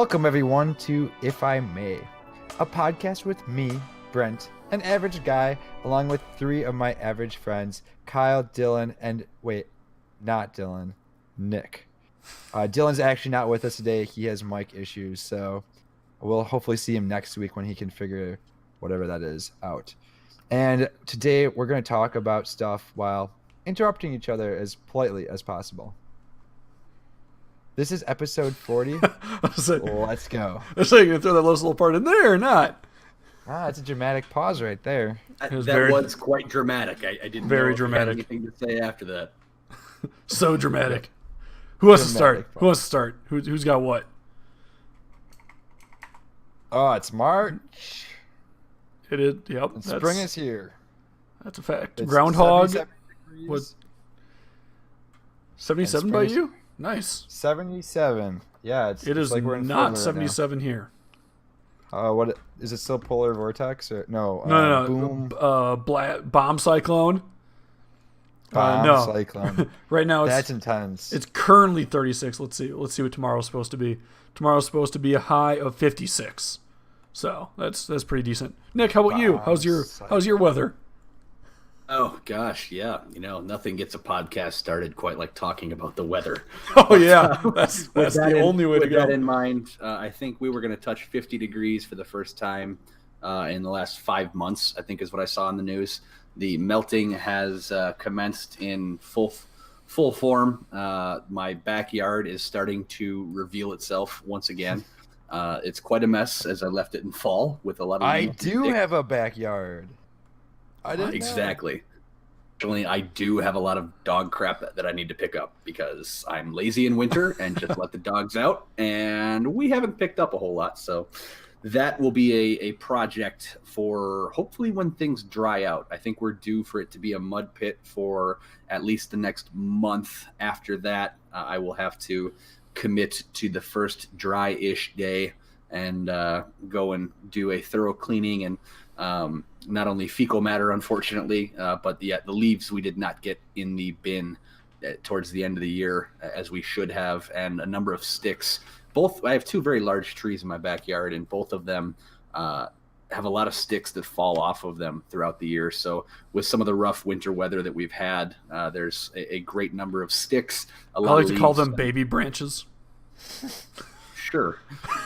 Welcome, everyone, to If I May, a podcast with me, Brent, an average guy, along with three of my average friends, Kyle, Dylan, and not Dylan, Nick. Dylan's actually not with us today. He has mic issues, so we'll hopefully see him next week when he can figure whatever that is out. And today we're going to talk about stuff while interrupting each other as politely as possible. This is episode 40. Let's go. I was like, you throw that little part in there or not? It's a dramatic pause right there. That was quite dramatic. I didn't know if dramatic. I had anything to say after that. So dramatic. Who wants to start? Who wants to start? Who's got what? Oh, it's March. It is. Yep. Spring is here. That's a fact. It's Groundhog. 77 degrees. What? 77 by you? Nice. 77. Yeah, it is like we're in not Florida 77 right here. What is it? Still polar vortex or no? No. Boom. Bomb cyclone. Bomb cyclone. Right now that's intense. It's currently 36. Let's see what tomorrow's supposed to be. Tomorrow's supposed to be a high of 56. So that's pretty decent. Nick, how about you? How's your weather? Oh gosh, yeah. Nothing gets a podcast started quite like talking about the weather. Oh yeah, that's the only way to go. With that in mind, I think we were going to touch 50 degrees for the first time in the last 5 months. I think is what I saw in the news. The melting has commenced in full form. My backyard is starting to reveal itself once again. It's quite a mess as I left it in fall with a lot of. I do have a backyard. I didn't exactly. Actually, I do have a lot of dog crap that I need to pick up because I'm lazy in winter and just let the dogs out, and we haven't picked up a whole lot. So that will be a project for hopefully when things dry out. I think we're due for it to be a mud pit for at least the next month. After that, I will have to commit to the first dry-ish day and go and do a thorough cleaning and not only fecal matter, unfortunately, but the leaves we did not get in the bin towards the end of the year as we should have, and a number of sticks. I have two very large trees in my backyard, and both of them have a lot of sticks that fall off of them throughout the year. So with some of the rough winter weather that we've had, there's a great number of sticks. I like to call them baby branches. Sure,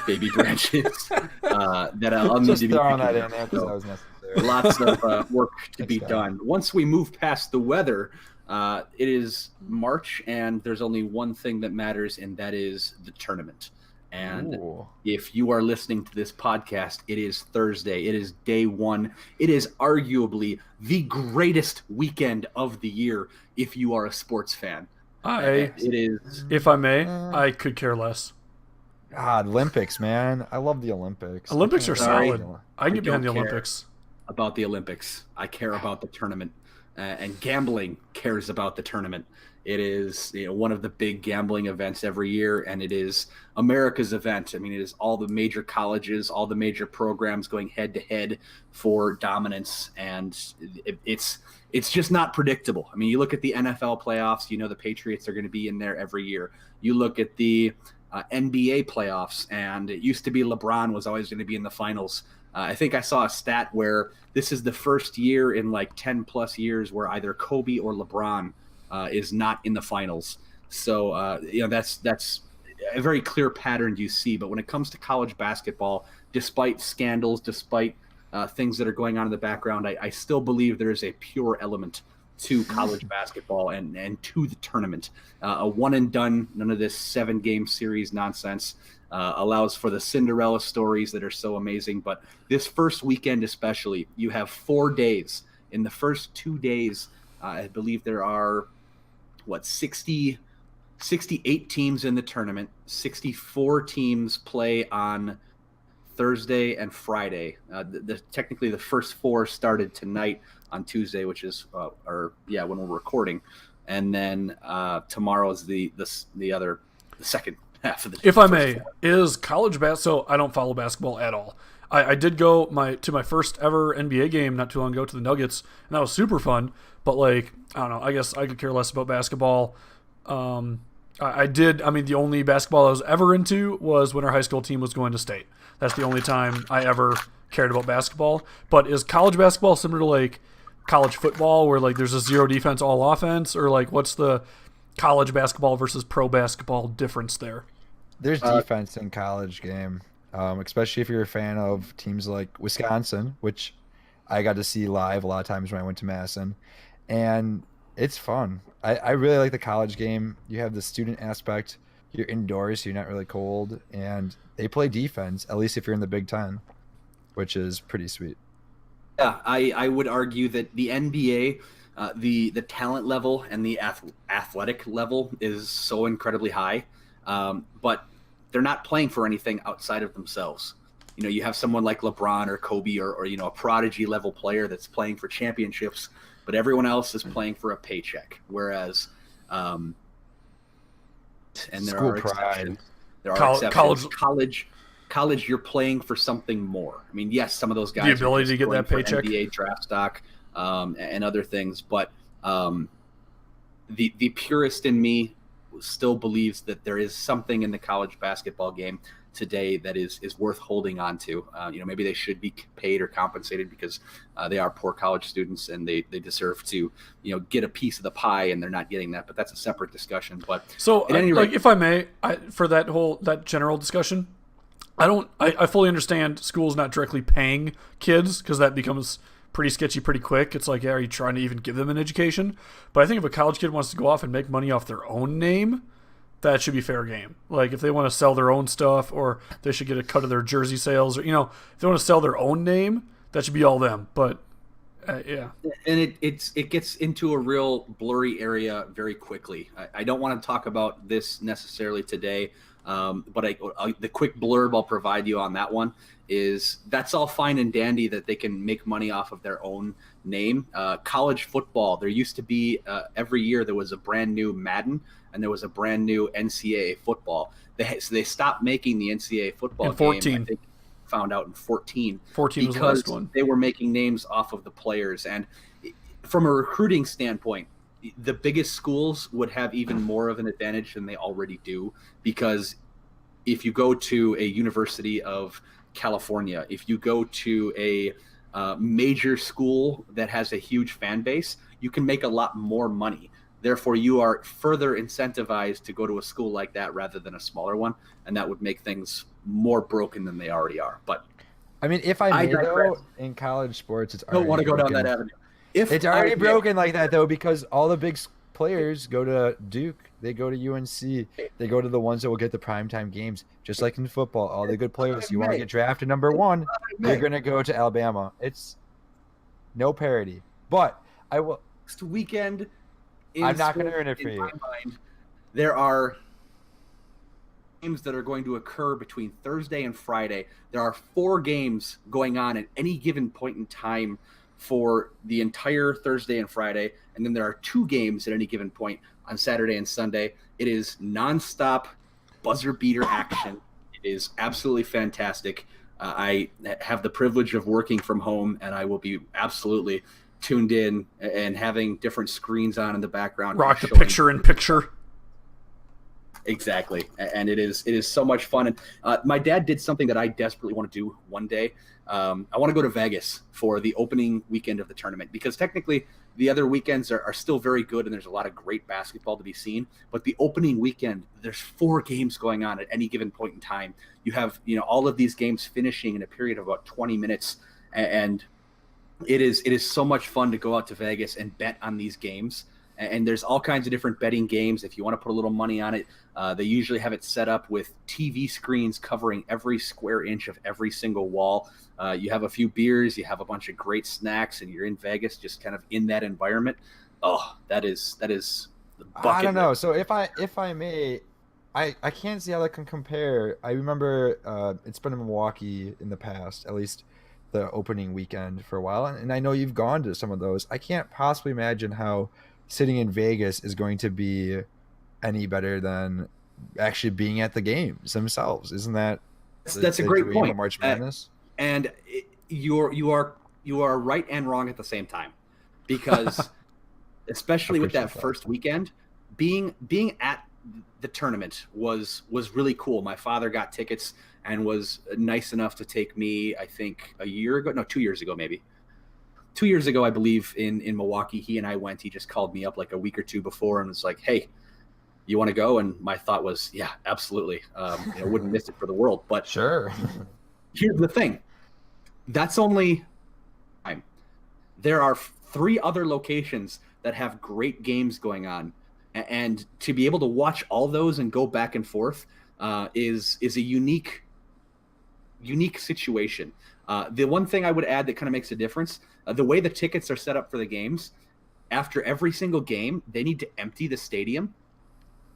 baby branches that I'll need just to be throwing that in there because that was necessary. Lots of work to be done. Once we move past the weather, it is March, and there's only one thing that matters, and that is the tournament. And if you are listening to this podcast, it is Thursday. It is day one. It is arguably the greatest weekend of the year if you are a sports fan. It is. If I may, I could care less. God, Olympics, man. I love the Olympics. Olympics are solid. I can get behind the Olympics. About the Olympics. I care about the tournament. And gambling cares about the tournament. It is one of the big gambling events every year, and it is America's event. I mean, it is all the major colleges, all the major programs going head-to-head for dominance, and it's just not predictable. I mean, you look at the NFL playoffs, the Patriots are going to be in there every year. You look at the NBA playoffs, and it used to be LeBron was always going to be in the finals. I think I saw a stat where this is the first year in like 10 plus years where either Kobe or LeBron is not in the finals. So that's a very clear pattern you see. But when it comes to college basketball, despite scandals, despite things that are going on in the background, I still believe there is a pure element to college basketball and to the tournament. A one and done, none of this 7-game series nonsense. Allows for the Cinderella stories that are so amazing. But this first weekend especially, you have 4 days. In the first 2 days, I believe there are, 68 teams in the tournament. 64 teams play on Thursday and Friday. Technically, the first 4 started tonight on Tuesday, which is, when we're recording. And then tomorrow is the second half of the. If I may, is college so I don't follow basketball at all. I did go to my first ever NBA game not too long ago to the Nuggets, and that was super fun. But I don't know. I guess I could care less about basketball. I did. I mean, the only basketball I was ever into was when our high school team was going to state. That's the only time I ever cared about basketball. But is college basketball similar to like college football, where like there's a zero defense, all offense, or like what's the college basketball versus pro basketball difference there? There's defense in college game, especially if you're a fan of teams like Wisconsin, which I got to see live a lot of times when I went to Madison, and it's fun. I really like the college game. You have the student aspect. You're indoors, so you're not really cold, and they play defense, at least if you're in the Big Ten, which is pretty sweet. Yeah, I would argue that the NBA, the talent level and the athletic level is so incredibly high, but they're not playing for anything outside of themselves. You know, you have someone like LeBron or Kobe or you know, a prodigy level player that's playing for championships, but everyone else is playing for a paycheck. Whereas, and there School are pride. exceptions. There are exceptions. College, College, you're playing for something more. I mean, yes, some of those guys the ability to get going that for paycheck, NBA draft stock, and other things, but the purist in me still believes that there is something in the college basketball game today that is worth holding on to. You know, maybe they should be paid or compensated because they are poor college students and they deserve to, you know, get a piece of the pie, and they're not getting that. But that's a separate discussion. But so at any rate, like if I may, for that general discussion, I fully understand schools not directly paying kids, because that becomes pretty sketchy pretty quick. It's like, yeah, are you trying to even give them an education? But I think if a college kid wants to go off and make money off their own name, that should be fair game. Like if they want to sell their own stuff, or they should get a cut of their jersey sales, or you know, if they want to sell their own name, that should be all them. But yeah, and it gets into a real blurry area very quickly. I don't want to talk about this necessarily today, but the quick blurb I'll provide you on that one is that's all fine and dandy that they can make money off of their own name. College football, there used to be every year there was a brand new Madden and there was a brand new NCAA football. They stopped making the NCAA football in 14. game. I think found out in 14 was the last one. They were making names off of the players. And from a recruiting standpoint, the biggest schools would have even more of an advantage than they already do, because if you go to a University of California, if you go to a major school that has a huge fan base, you can make a lot more money. Therefore, you are further incentivized to go to a school like that rather than a smaller one, and that would make things more broken than they already are. But I mean, if I may, though, in college sports, it's already don't want to go broken. down that avenue. It's already broken like that, though, because all the big players go to Duke, they go to UNC, they go to the ones that will get the primetime games, just like in football. All the good players, you want to get drafted number one, you're going to go to Alabama. It's no parity. But I will. Next weekend, I'm not going to earn it for you. Mind, there are games that are going to occur between Thursday and Friday. There are 4 games going on at any given point in time for the entire Thursday and Friday, and then there are 2 games at any given point on Saturday and Sunday. It is nonstop buzzer beater action. It is absolutely fantastic. I have the privilege of working from home, and I will be absolutely tuned in and having different screens on in the background. Rock the picture-in-picture. Exactly, and it is so much fun. And my dad did something that I desperately want to do one day. I want to go to Vegas for the opening weekend of the tournament, because technically the other weekends are still very good and there's a lot of great basketball to be seen. But the opening weekend, there's 4 games going on at any given point in time. You have, you know, all of these games finishing in a period of about 20 minutes, and it is so much fun to go out to Vegas and bet on these games. And there's all kinds of different betting games. If you want to put a little money on it, they usually have it set up with TV screens covering every square inch of every single wall. You have a few beers, you have a bunch of great snacks, and you're in Vegas, just kind of in that environment. Oh, that is the bucket. I don't know. So if I may, I can't see how that can compare. I remember it's been in Milwaukee in the past, at least the opening weekend for a while, and I know you've gone to some of those. I can't possibly imagine how sitting in Vegas is going to be any better than actually being at the games themselves. Isn't that that's a great point? March Madness, and you are right and wrong at the same time, because especially with that first weekend, being at the tournament was really cool. My father got tickets and was nice enough to take me, I think 2 years ago, maybe 2 years ago, I believe, in Milwaukee. He and I went. He just called me up like a week or two before and was like, "Hey, you want to go?" And my thought was, yeah, absolutely. Wouldn't miss it for the world. But Sure. here's the thing. That's only time. There are 3 other locations that have great games going on. And to be able to watch all those and go back and forth is a unique situation. The one thing I would add that kind of makes a difference, the way the tickets are set up for the games, after every single game, they need to empty the stadium.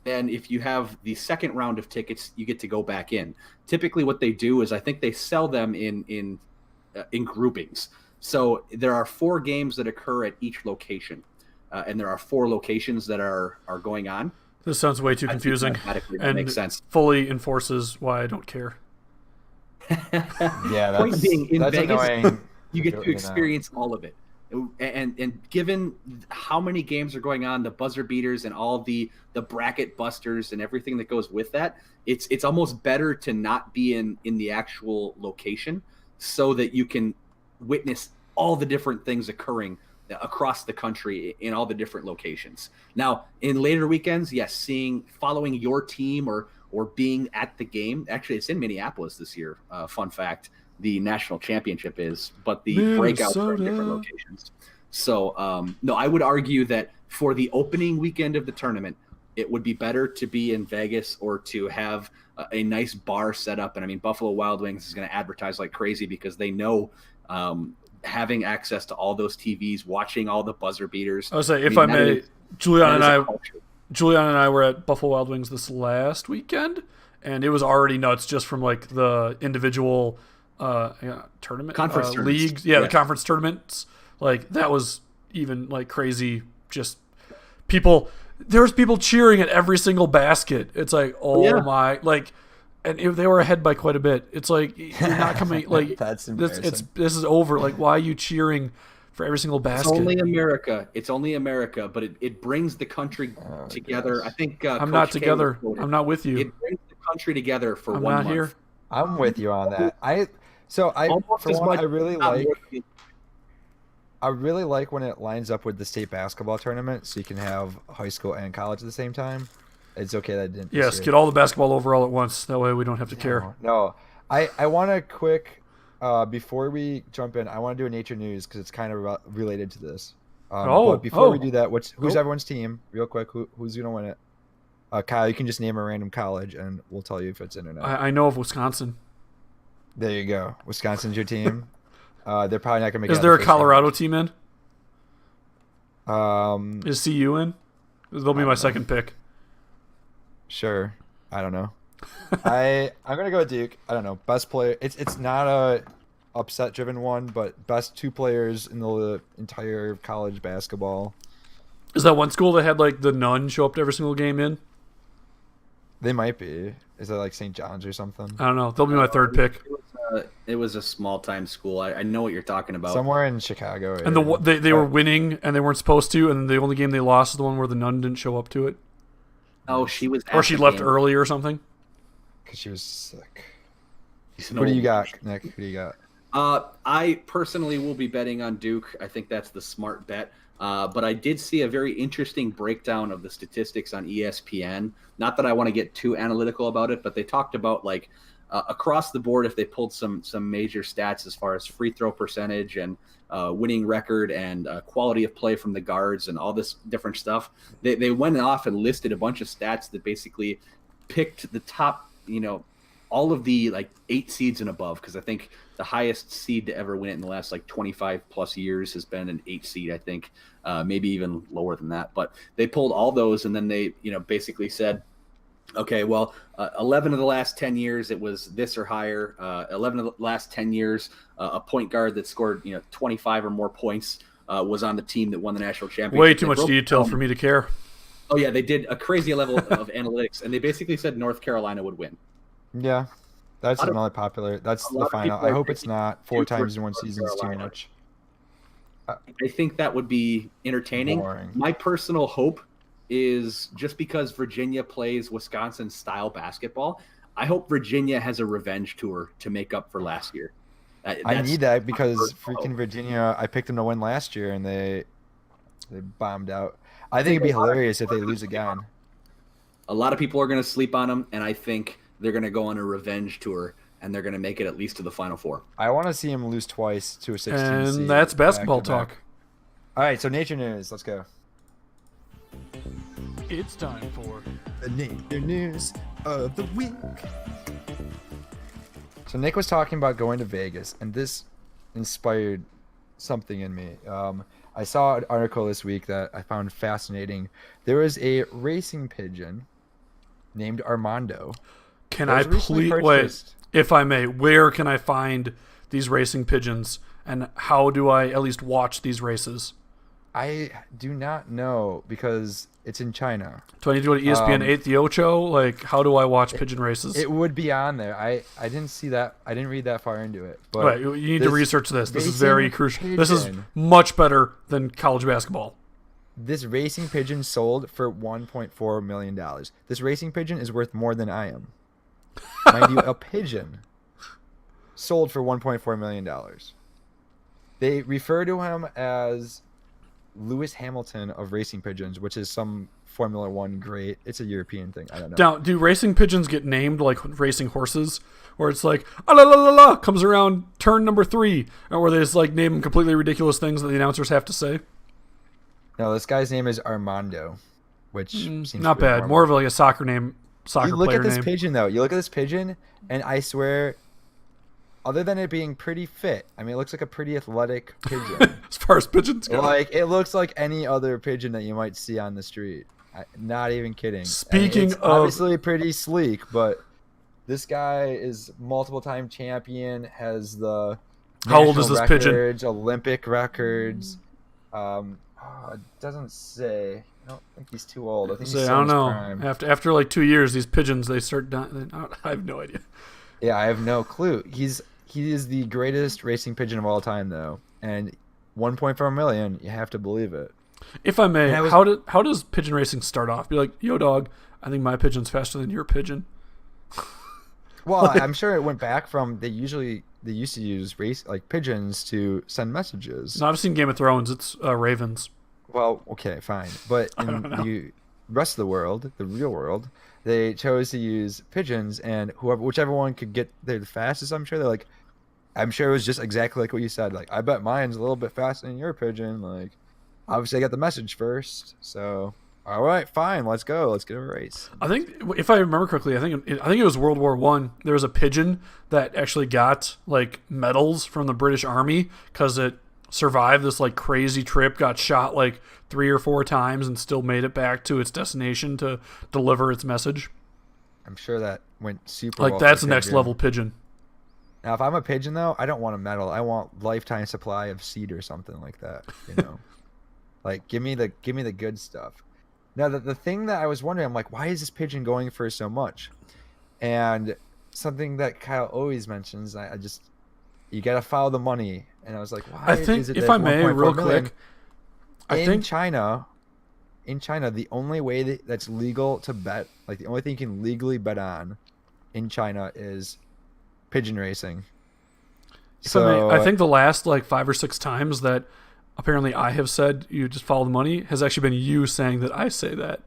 And if you have the second round of tickets, you get to go back in. Typically what they do is I think they sell them in groupings. So there are 4 games that occur at each location. And there are 4 locations that are going on. This sounds way too confusing and makes sense. fully enforces why I don't care. Yeah, Point being, in that's Vegas, annoying. you get to experience all of it. And given how many games are going on, the buzzer beaters and all the bracket busters and everything that goes with that, it's almost better to not be in the actual location so that you can witness all the different things occurring across the country in all the different locations. Now, in later weekends, yes, following your team or being at the game. Actually, it's in Minneapolis this year. Fun fact. The national championship is, but the breakouts are in different locations. So, no, I would argue that for the opening weekend of the tournament, it would be better to be in Vegas or to have a nice bar set up. And I mean, Buffalo Wild Wings is going to advertise like crazy because they know having access to all those TVs, watching all the buzzer beaters. I would say, if I may, Julian and I were at Buffalo Wild Wings this last weekend, and it was already nuts just from like the individual tournament conference leagues, the conference tournaments. Like that was even like crazy. Just there's people cheering at every single basket. It's like, my, like, and they were ahead by quite a bit. It's like you're not coming. Like that's embarrassing. This is over. Like, why are you cheering for every single basket? It's only America, but it brings the country together. Gosh. I think I'm not together. I'm not with you. It brings the country together for I'm 1 not month. Here. I'm with you on that. I really like when it lines up with the state basketball tournament, so you can have high school and college at the same time. It's okay that it didn't. Yes, get all the basketball over all at once. That way we don't have to care. No. I want to quick, before we jump in, I want to do a nature news because it's kind of related to this. But before we do that, who's everyone's team? Real quick, who's going to win it? Kyle, you can just name a random college, and we'll tell you if it's in or not. I know of Wisconsin. There you go. Wisconsin's your team. They're probably not going to make it. Is there a Colorado team in? Is CU in? They'll be my second pick. Sure. I don't know. I'm going to go with Duke. I don't know. Best player. It's not a upset-driven one, but best 2 players in the entire college basketball. Is that one school that had like the nun show up to every single game in? They might be. Is that like St. John's or something? I don't know. They'll be my third pick. It was a small-time school. I know what you're talking about. Somewhere in Chicago. And they were winning, and they weren't supposed to, and the only game they lost is the one where the nun didn't show up to it. Oh, she was. Or she left early or something. Because she was sick. Who do you got, Nick? Who do you got? I personally will be betting on Duke. I think that's the smart bet. But I did see a very interesting breakdown of the statistics on ESPN. Not that I want to get too analytical about it, but they talked about like across the board, if they pulled some major stats as far as free throw percentage and winning record and quality of play from the guards and all this different stuff, they went off and listed a bunch of stats that basically picked the top, all of the like 8 seeds and above, because I think the highest seed to ever win it in the last like 25 plus years has been an 8 seed, I think, maybe even lower than that. But they pulled all those, and then they, basically said, okay, well, 11 of the last 10 years it was this or higher. 11 of the last 10 years, a point guard that scored 25 or more points was on the team that won the national championship. Way too much detail for me to care. Oh yeah, they did a crazy level of analytics, and they basically said North Carolina would win. Yeah, that's another popular. That's the final. I hope it's not 4 times in one season is too much. I think that would be entertaining. Boring. My personal hope is just because Virginia plays Wisconsin style basketball, I hope Virginia has a revenge tour to make up for last year. I need that because freaking Virginia, I picked them to win last year and they bombed out. I think it'd be hilarious if they lose again. A lot of people are going to sleep on them, and I think they're going to go on a revenge tour, and they're going to make it at least to the Final Four. I want to see them lose twice to a 16 seed. And that's basketball talk. All right, so nature news. Let's go. It's time for the nature news of the week. So Nick was talking about going to Vegas, and this inspired something in me. I saw an article this week that I found fascinating. There was a racing pigeon named Armando. Can I please wait? If I may, where can I find these racing pigeons, and how do I at least watch these races? I do not know because it's in China. Do I need to go to ESPN 8 The Ocho? Like, how do I watch pigeon races? It would be on there. I didn't see that. I didn't read that far into it. But right, you need to research this. This is very crucial. This is much better than college basketball. This racing pigeon sold for $1.4 million. This racing pigeon is worth more than I am. Mind you, a pigeon sold for $1.4 million. They refer to him as Lewis Hamilton of racing pigeons, which is some Formula One great. It's a European thing. I don't know. Now, do racing pigeons get named like racing horses, where it's like ah la la la la comes around turn number 3, or where they just like name them completely ridiculous things that the announcers have to say? No, this guy's name is Armando, which seems not bad. More of like a soccer name. You look at this pigeon though. You look at this pigeon, and I swear, other than it being pretty fit, I mean, it looks like a pretty athletic pigeon. As far as pigeons go, like it looks like any other pigeon that you might see on the street. Not even kidding. Speaking of, obviously pretty sleek, but this guy is multiple-time champion. Has the how old is this records, pigeon? Olympic records. It doesn't say. I don't think he's too old. I think he's I don't know. After like 2 years, these pigeons they start dying. I have no idea. Yeah, I have no clue. He is the greatest racing pigeon of all time, though, and 1.4 million. You have to believe it. If I may, how does pigeon racing start off? Be like, yo, dog, I think my pigeon's faster than your pigeon. Well, I'm sure it went back from they used to use pigeons to send messages. No, I've seen Game of Thrones. It's ravens. Well, okay, fine, but in the rest of the world, the real world, they chose to use pigeons, and whichever one could get there the fastest. I'm sure it was just exactly like what you said. Like, I bet mine's a little bit faster than your pigeon. Like, obviously, I got the message first, so all right, fine, let's go, let's get a race. I think, if I remember correctly, I think it was World War I. There was a pigeon that actually got like medals from the British Army because it survived this like crazy trip, got shot like 3 or 4 times, and still made it back to its destination to deliver its message. I'm sure that went super like well. That's the next level pigeon. Now, if I'm a pigeon though, I don't want a medal. I want lifetime supply of seed or something like that. You know, like give me the good stuff. Now, the thing that I was wondering, I'm like, why is this pigeon going for so much? And something that Kyle always mentions, you got to follow the money. And I was like, why is it if I may, real quick, in China, the only way that's legal to bet, like the only thing you can legally bet on in China is pigeon racing. So I think the last like 5 or 6 times that apparently I have said you just follow the money has actually been you saying that I say that.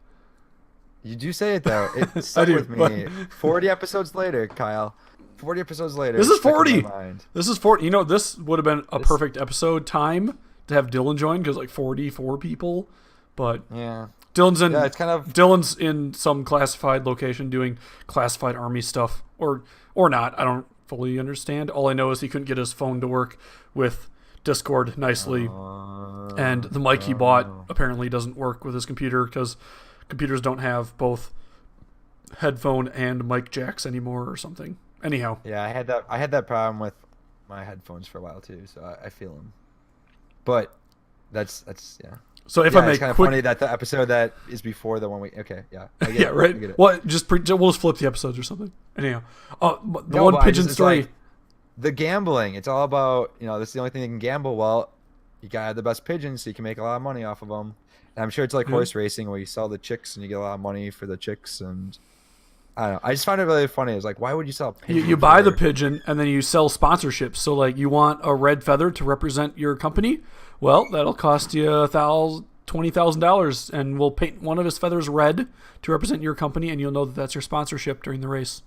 You do say it though. It stuck with me. 40 episodes later, Kyle. 40 episodes later. This is 40. This is 40. You know, this would have been a perfect episode time to have Dylan join because like 44 people. But yeah, Dylan's in some classified location doing classified army stuff, or not. I don't fully understand. All I know is he couldn't get his phone to work with Discord nicely, and the mic he bought apparently doesn't work with his computer because computers don't have both headphone and mic jacks anymore or something. Anyhow, yeah, I had that problem with my headphones for a while too, so I feel them. But that's yeah. So if I make it's kind of funny that the episode that is before the one we I get yeah, it. right. I get it. Well, we'll just flip the episodes or something. Anyhow, one pigeon story. Like, the gambling, it's all about, this is the only thing they can gamble. Well, you gotta have the best pigeons so you can make a lot of money off of them. I'm sure it's like Yeah. horse racing where you sell the chicks and you get a lot of money for the chicks. And I don't know. I just found it really funny. It's like, why would you sell a pigeon? You buy the for- pigeon and then you sell sponsorships. So like you want a red feather to represent your company. Well, that'll cost you $20,000, and we'll paint one of his feathers red to represent your company, and you'll know that that's your sponsorship during the race.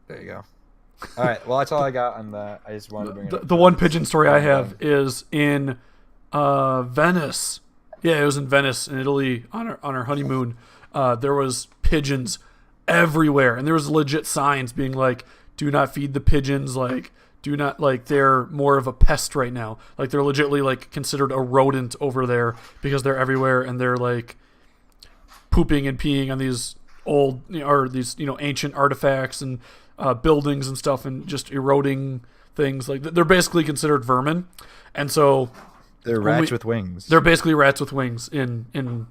There you go. All right. Well, that's all I got on that. I just wanted to bring it up. The one pigeon story I have is in Venice. Yeah, it was in Venice, in Italy, on our honeymoon. There was pigeons everywhere, and there was legit signs being like, "Do not feed the pigeons." Like, do not, like, they're more of a pest right now. Like, they're legitimately like considered a rodent over there because they're everywhere and they're like pooping and peeing on these old, or these ancient artifacts and buildings and stuff, and just eroding things. Like, they're basically considered vermin, and so They're rats with wings. they're basically rats with wings in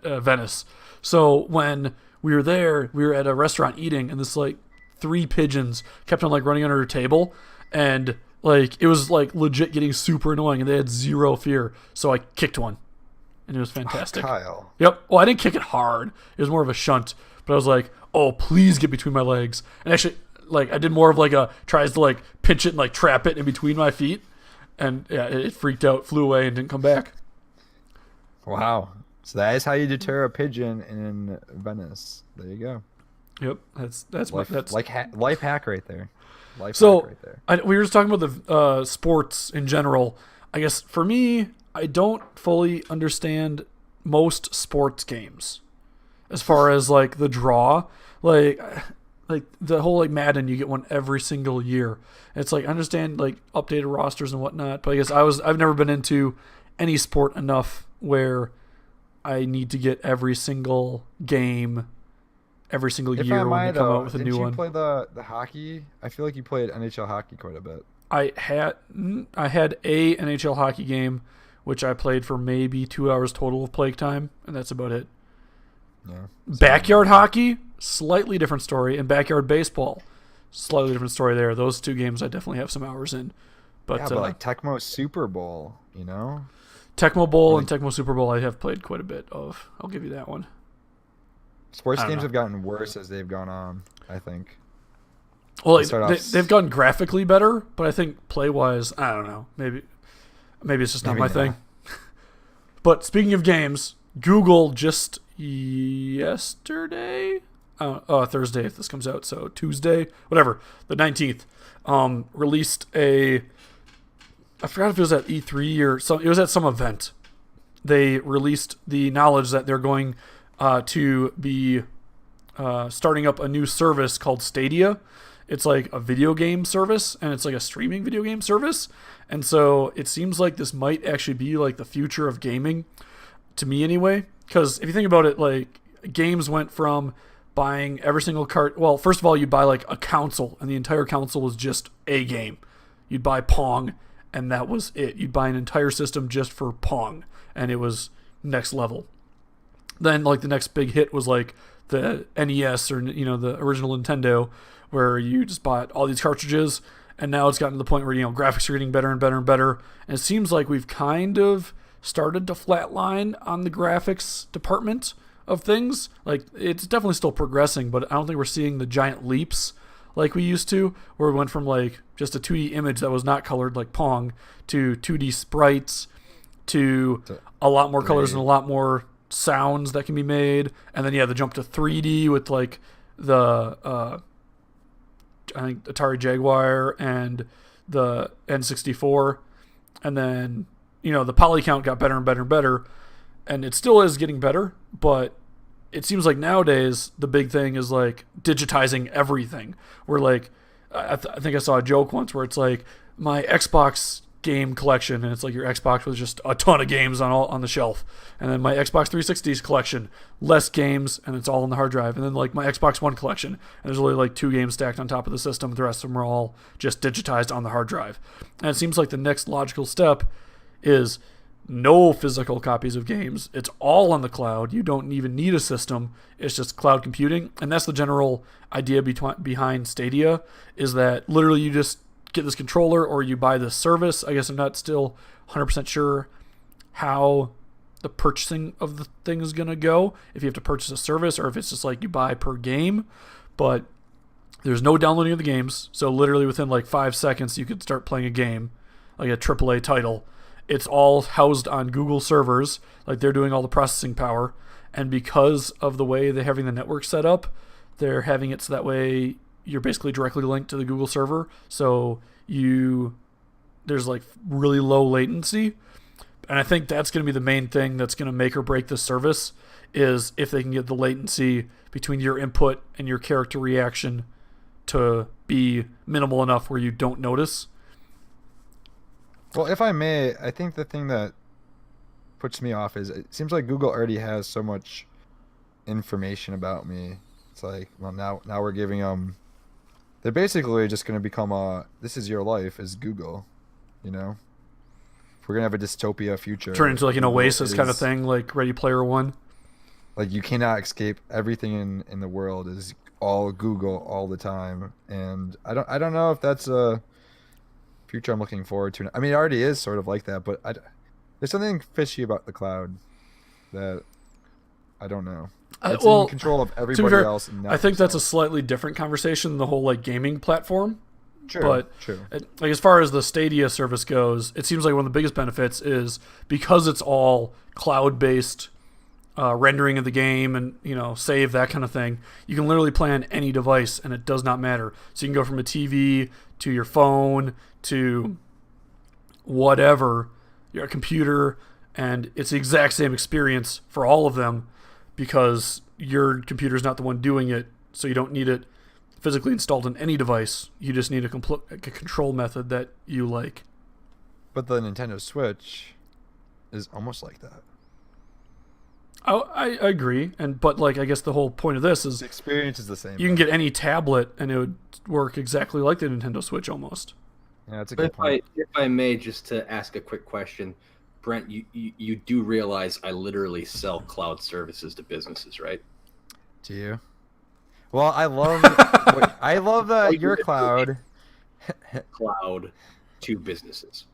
Venice. So when we were there, we were at a restaurant eating, and this like 3 pigeons kept on like running under a table, and like it was like legit getting super annoying, and they had zero fear. So I kicked one, and it was fantastic. Kyle. Yep. Well, I didn't kick it hard. It was more of a shunt. But I was like, "Oh, please get between my legs." And actually, like, I did more of like a tries to like pinch it and like trap it in between my feet. And yeah, it freaked out, flew away, and didn't come back. Wow. So that is how you deter a pigeon in Venice. There you go. Yep. That's Life hack right there. Life hack So right there. we were just talking about the sports in general. I guess for me, I don't fully understand most sports games as far as like the draw. Like the whole like Madden, you get one every single year. It's like, I understand like updated rosters and whatnot, but I guess I've never been into any sport enough where I need to get every single game every single If year I when might, they come though, out with a didn't new you one. play the hockey? I feel like you played NHL hockey quite a bit. I had a NHL hockey game, which I played for maybe 2 hours total of play time, and that's about it. Yeah. Backyard hockey, slightly different story, and backyard baseball, slightly different story there. Those 2 games I definitely have some hours in. But, Yeah, but like Tecmo Super Bowl, Tecmo Bowl like- and Tecmo Super Bowl I have played quite a bit of. I'll give you that one. Sports I don't games know. have gotten worse as they've gone on, I think. Well, They start off they've gotten graphically better, but I think play-wise, I don't know. Maybe it's just not Maybe my not. thing. But speaking of games, Google just yesterday, Thursday if this comes out, so Tuesday, whatever, the 19th, released I forgot if it was at E3 or some. It was at some event. They released the knowledge that they're going to be starting up a new service called Stadia. It's like a video game service, and it's like a streaming video game service. And so it seems like this might actually be like the future of gaming, to me anyway. Because if you think about it, like, games went from buying every single cart. Well, first of all, you'd buy like a console, and the entire console was just a game. You'd buy Pong, and that was it. You'd buy an entire system just for Pong, and it was next level. Then like the next big hit was like the NES, or the original Nintendo, where you just bought all these cartridges, and now it's gotten to the point where graphics are getting better and better and better. And it seems like we've kind of started to flatline on the graphics department of things. Like, it's definitely still progressing, but I don't think we're seeing the giant leaps like we used to, where we went from like just a 2D image that was not colored like Pong to 2D sprites to a lot more colors and a lot more sounds that can be made. And then the jump to 3D with like the I think Atari Jaguar and the N64, and then the poly count got better and better and better, and it still is getting better, but it seems like nowadays the big thing is like digitizing everything. Where like I think I saw a joke once where it's like my Xbox game collection, and it's like your Xbox with just a ton of games on the shelf, and then my Xbox 360's collection, less games, and it's all on the hard drive, and then like my Xbox One collection, and there's only like 2 games stacked on top of the system. The rest of them are all just digitized on the hard drive. And it seems like the next logical step is no physical copies of games. It's all on the cloud. You don't even need a system. It's just cloud computing, and that's the general idea behind Stadia, is that literally you just get this controller or you buy this service. I guess I'm not still 100% sure how the purchasing of the thing is going to go, if you have to purchase a service or if it's just like you buy per game. But there's no downloading of the games, so literally within like 5 seconds you could start playing a game, like a AAA title. It's all housed on Google servers, like they're doing all the processing power, and because of the way they're having the network set up, they're having it so that way you're basically directly linked to the Google server, so there's like really low latency. And I think that's going to be the main thing that's going to make or break this service, is if they can get the latency between your input and your character reaction to be minimal enough where you don't notice. Well, if I may, I think the thing that puts me off is it seems like Google already has so much information about me. It's like, well, now we're giving them. They're basically just going to become this is your life as Google, you know? If we're going to have a dystopia future. Turn into like an Google Oasis kind of thing, like Ready Player One. Like you cannot escape. Everything in the world is all Google all the time, and I don't know if that's a future I'm looking forward to. I mean, it already is sort of like that, but there's something fishy about the cloud that I don't know. It's in control of everybody else. And I think that's a slightly different conversation than the whole like gaming platform. True, but true. Like as far as the Stadia service goes, it seems like one of the biggest benefits is because it's all cloud-based. Rendering of the game and save, that kind of thing, you can literally play on any device and it does not matter. So you can go from a TV to your phone to whatever, your computer, and it's the exact same experience for all of them because your computer's not the one doing it, so you don't need it physically installed on any device. You just need a control method that you like. But the Nintendo Switch is almost like that. I agree, but like I guess the whole point of this is the experience is the same. You can get any tablet and it would work exactly like the Nintendo Switch almost. Yeah, that's a good point. If I may, just to ask a quick question, Brent, you do realize I literally sell cloud services to businesses, right? Do you? Well, I love your cloud. Cloud to businesses.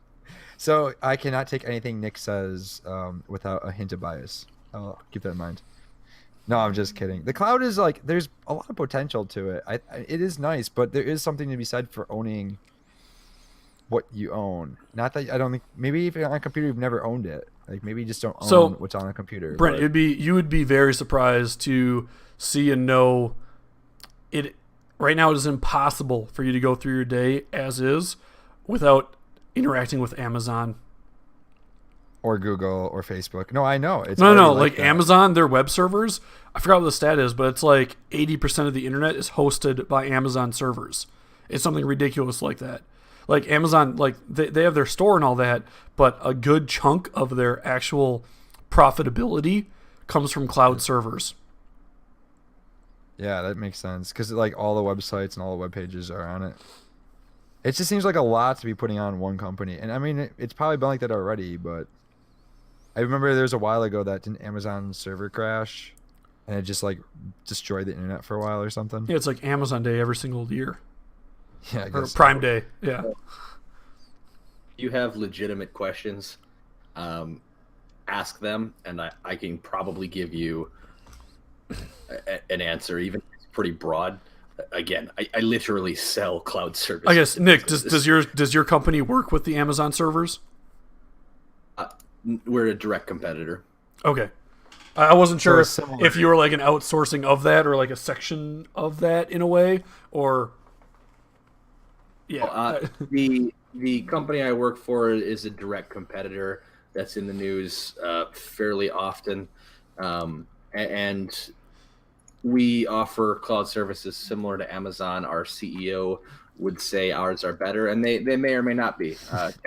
So I cannot take anything Nick says without a hint of bias. I'll keep that in mind. No, I'm just kidding. The cloud is like, there's a lot of potential to it. It is nice, but there is something to be said for owning what you own. Not that I don't think, maybe if you're on a computer, you've never owned it. Like maybe you just don't own what's on a computer. Brent, you would be very surprised to see and know it. Right now, it is impossible for you to go through your day as is without interacting with Amazon. Or Google or Facebook. No, I know. It's no. Like Amazon, their web servers, I forgot what the stat is, but it's like 80% of the internet is hosted by Amazon servers. It's something ridiculous like that. Like Amazon, like they have their store and all that, but a good chunk of their actual profitability comes from cloud servers. Yeah, that makes sense. Because like all the websites and all the web pages are on it. It just seems like a lot to be putting on one company. And I mean, it's probably been like that already, but I remember there was a while ago that didn't Amazon server crash and it just like destroyed the internet for a while or something. Yeah, it's like Amazon Day every single year. Yeah, I guess or Prime Day. Yeah. You have legitimate questions, ask them, and I can probably give you an answer, even if it's pretty broad. Again, I literally sell cloud services. I guess, Nick, does your company work with the Amazon servers? We're a direct competitor. Okay. I wasn't sure if you were like an outsourcing of that or like a section of that in a way, or yeah. The company I work for is a direct competitor that's in the news fairly often, and we offer cloud services similar to Amazon. Our CEO would say ours are better, and they may or may not be.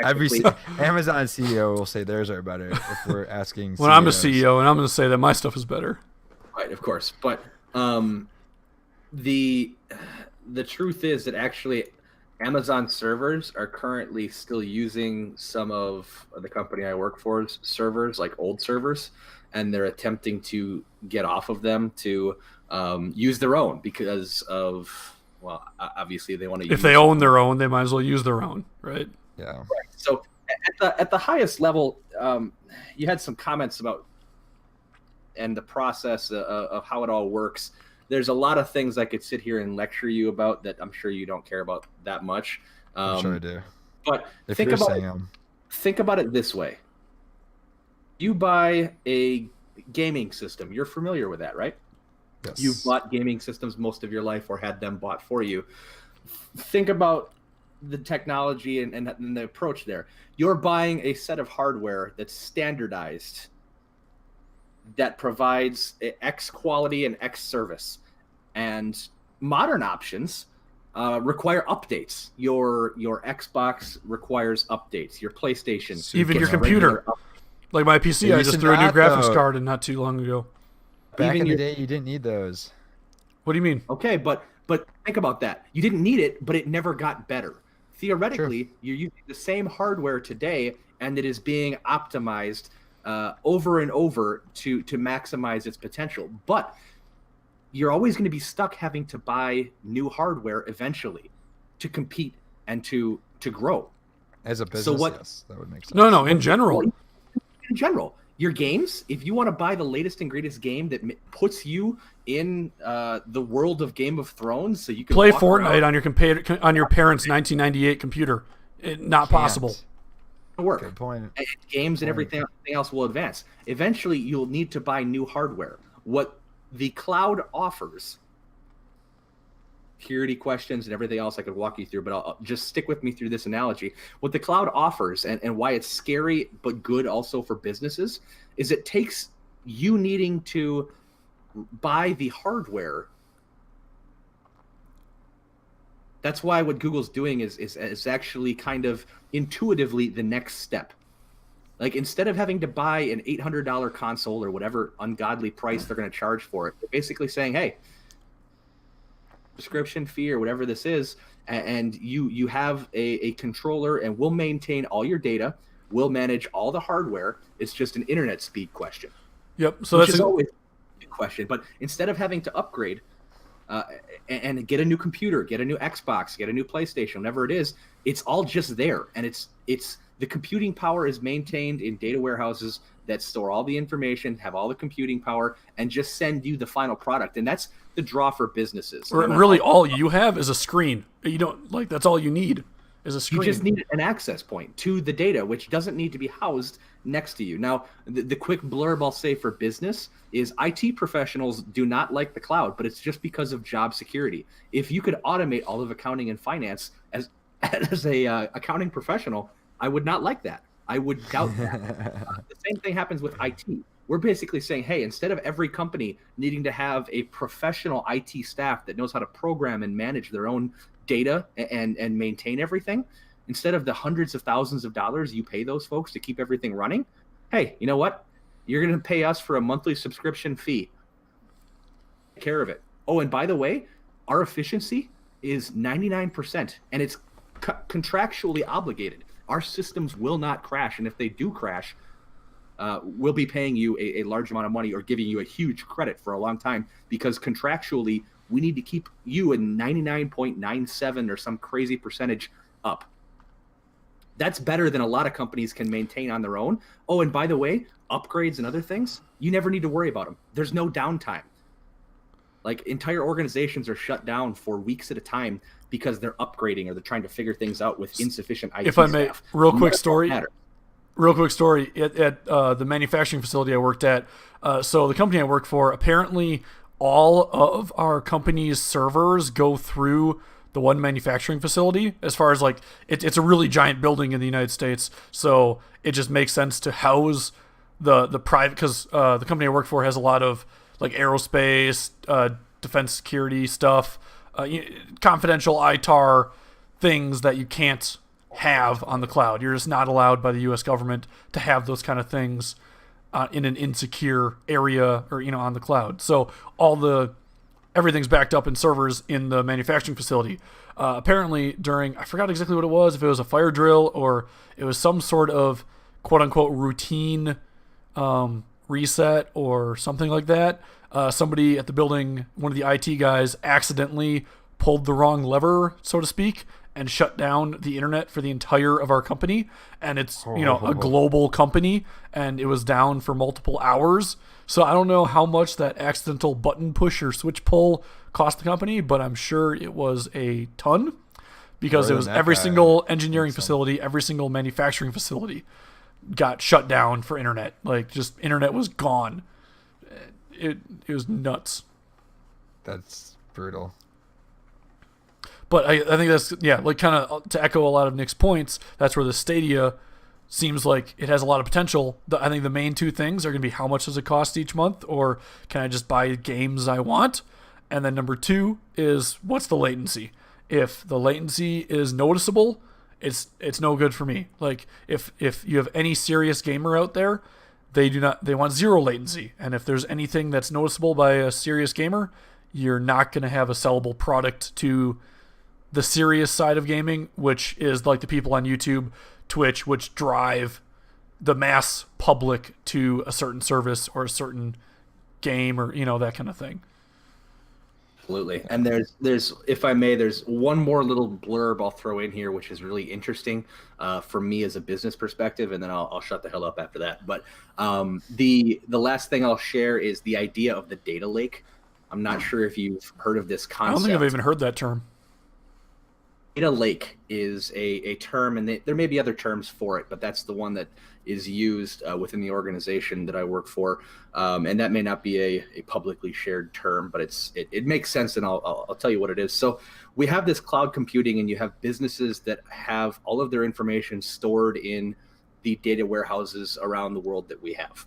Amazon CEO will say theirs are better if we're asking. Well, I'm a CEO, and I'm going to say that my stuff is better. Right, of course. But the truth is that actually Amazon servers are currently still using some of the company I work for's servers, like old servers, and they're attempting to get off of them to use their own because of, well, obviously they want to use. If they own their own, they might as well use their own, right? Yeah. Right. So at the highest level, you had some comments about and the process of how it all works. There's a lot of things I could sit here and lecture you about that I'm sure you don't care about that much. I'm sure I do. But If think you're about Sam, think about it this way. You buy a gaming system. You're familiar with that, right? yes. You've bought gaming systems most of your life or had them bought for you. Think about the technology and the approach there. You're buying a set of hardware that's standardized, that provides X quality and X service. And modern options require updates. Your Xbox requires updates. Your PlayStation. Even your gets computer. regular updates. Like my PC, It I used just to threw a new not, graphics though. card in not too long ago. Back even in the your- day, you didn't need those. What do you mean? Okay, but think about that. You didn't need it, but it never got better. Theoretically, you're using the same hardware today, and it is being optimized over and over to maximize its potential. But you're always going to be stuck having to buy new hardware eventually to compete and to grow. As a business, what- yes, that would make sense. No, in general. In general, your games, if you want to buy the latest and greatest game that puts you in the world of Game of Thrones, so you can Play walk Fortnite around, on your parents' 1998 computer. Not possible. Can't. work. Good point. And games and everything else will advance. Eventually, you'll need to buy new hardware. What the cloud offers, security questions and everything else I could walk you through, but I'll just stick with me through this analogy. What the cloud offers and why it's scary but good also for businesses is it takes you needing to buy the hardware. That's why what Google's doing is actually kind of intuitively the next step. Like instead of having to buy an $800 console or whatever ungodly price they're going to charge for it, they're basically saying, hey, subscription fee or whatever this is, and you have a controller, and we'll maintain all your data, we'll manage all the hardware. It's just an internet speed question. Yep. So Which that's is always a question. But instead of having to upgrade and get a new computer, get a new Xbox, get a new PlayStation, whatever it is, it's all just there, and it's the computing power is maintained in data warehouses that store all the information, have all the computing power, and just send you the final product. And that's the draw for businesses. really all you have is a screen. You don't like that's all you need is a screen. You just need an access point to the data, which doesn't need to be housed next to you. Now, the quick blurb I'll say for business is IT professionals do not like the cloud, but it's just because of job security. If you could automate all of accounting and finance as a accounting professional, I would not like that. I would doubt that. The same thing happens with IT. We're basically saying, hey, instead of every company needing to have a professional IT staff that knows how to program and manage their own data and maintain everything, instead of the hundreds of thousands of dollars you pay those folks to keep everything running, hey, you know what? You're going to pay us for a monthly subscription fee. Take care of it. Oh, and by the way, our efficiency is 99%, and it's contractually obligated. Our systems will not crash, and if they do crash, we'll be paying you a large amount of money or giving you a huge credit for a long time, because contractually we need to keep you in 99.97 or some crazy percentage up. That's better than a lot of companies can maintain on their own. Oh, and by the way, upgrades and other things, you never need to worry about them. There's no downtime. Like entire organizations are shut down for weeks at a time because they're upgrading or they're trying to figure things out with insufficient IT if I may, staff. real quick story Matter. at the manufacturing facility I worked at. So the company I work for, apparently all of our company's servers go through the one manufacturing facility. As far as like it's a really giant building in the United States, so it just makes sense to house the private, because the company I work for has a lot of like aerospace, defense security stuff, confidential ITAR things that you can't have on the cloud. You're just not allowed by the U.S. government to have those kind of things in an insecure area or on the cloud. So everything's backed up in servers in the manufacturing facility. Apparently during, I forgot exactly what it was, if it was a fire drill or it was some sort of quote unquote routine reset or something like that. Somebody at the building, one of the IT guys, accidentally pulled the wrong lever, so to speak, and shut down the internet for the entire of our company. And it's, a global company, and it was down for multiple hours. So I don't know how much that accidental button push or switch pull cost the company, but I'm sure it was a ton, because it was every single engineering facility, every single manufacturing facility got shut down for internet. Like, just internet was gone. It was nuts. That's brutal. But I think that's, like, kind of to echo a lot of Nick's points, that's where the Stadia seems like it has a lot of potential. I think the main two things are going to be, how much does it cost each month, or can I just buy games I want? And then number two is, what's the latency? If the latency is noticeable, it's no good for me. Like, if you have any serious gamer out there, they want zero latency. And if there's anything that's noticeable by a serious gamer, you're not going to have a sellable product to the serious side of gaming, which is like the people on YouTube, Twitch, which drive the mass public to a certain service or a certain game, or, that kind of thing. Absolutely. And there's, if I may, there's one more little blurb I'll throw in here, which is really interesting for me as a business perspective, and then I'll shut the hell up after that. But the last thing I'll share is the idea of the data lake. I'm not sure if you've heard of this concept. I don't think I've even heard that term. Data lake is a term, and there may be other terms for it, but that's the one that is used within the organization that I work for. And that may not be a publicly shared term, but it makes sense, and I'll tell you what it is. So we have this cloud computing, and you have businesses that have all of their information stored in the data warehouses around the world that we have.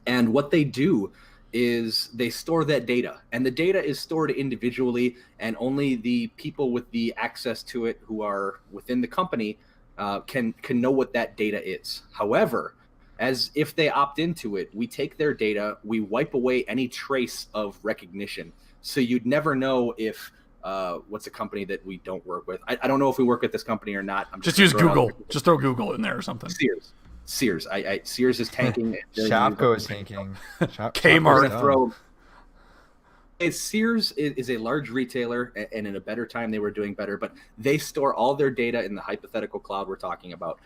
And what they do is they store that data, and the data is stored individually, and only the people with the access to it who are within the company can know what that data is. However, as if they opt into it, we take their data, we wipe away any trace of recognition. So you'd never know if what's a company that we don't work with. I don't know if we work with this company or not. Just use Google. Just throw Google in there or something. Sears. Sears is tanking. Shopko is tanking. Kmart. Sears is a large retailer, and in a better time they were doing better, but they store all their data in the hypothetical cloud we're talking about.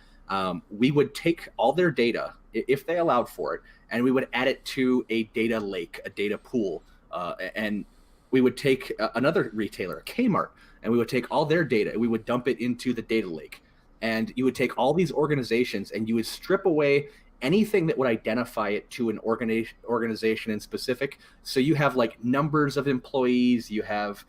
We would take all their data, if they allowed for it, and we would add it to a data lake, a data pool, and we would take another retailer, Kmart, and we would take all their data, and we would dump it into the data lake. And you would take all these organizations, and you would strip away anything that would identify it to an organization in specific. So you have like numbers of employees, you have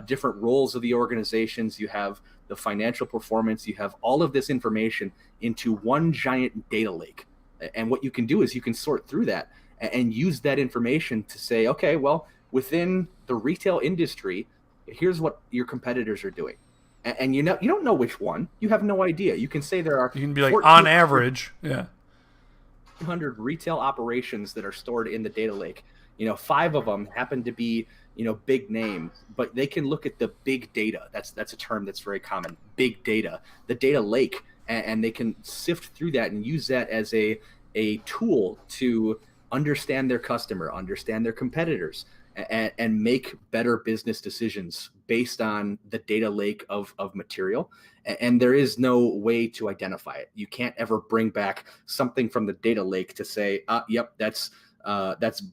different roles of the organizations, you have the financial performance, you have all of this information into one giant data lake. And what you can do is you can sort through that and use that information to say, okay, well, within the retail industry, here's what your competitors are doing. And you don't know which one. You have no idea. You can say there are. You can be like, on average, 200 retail operations that are stored in the data lake. 5 of them happen to be big names, but they can look at the big data. That's a term that's very common. Big data, the data lake, and they can sift through that and use that as a tool to understand their customer, understand their competitors, and make better business decisions based on the data lake of material. And there is no way to identify it. You can't ever bring back something from the data lake to say, yep, that's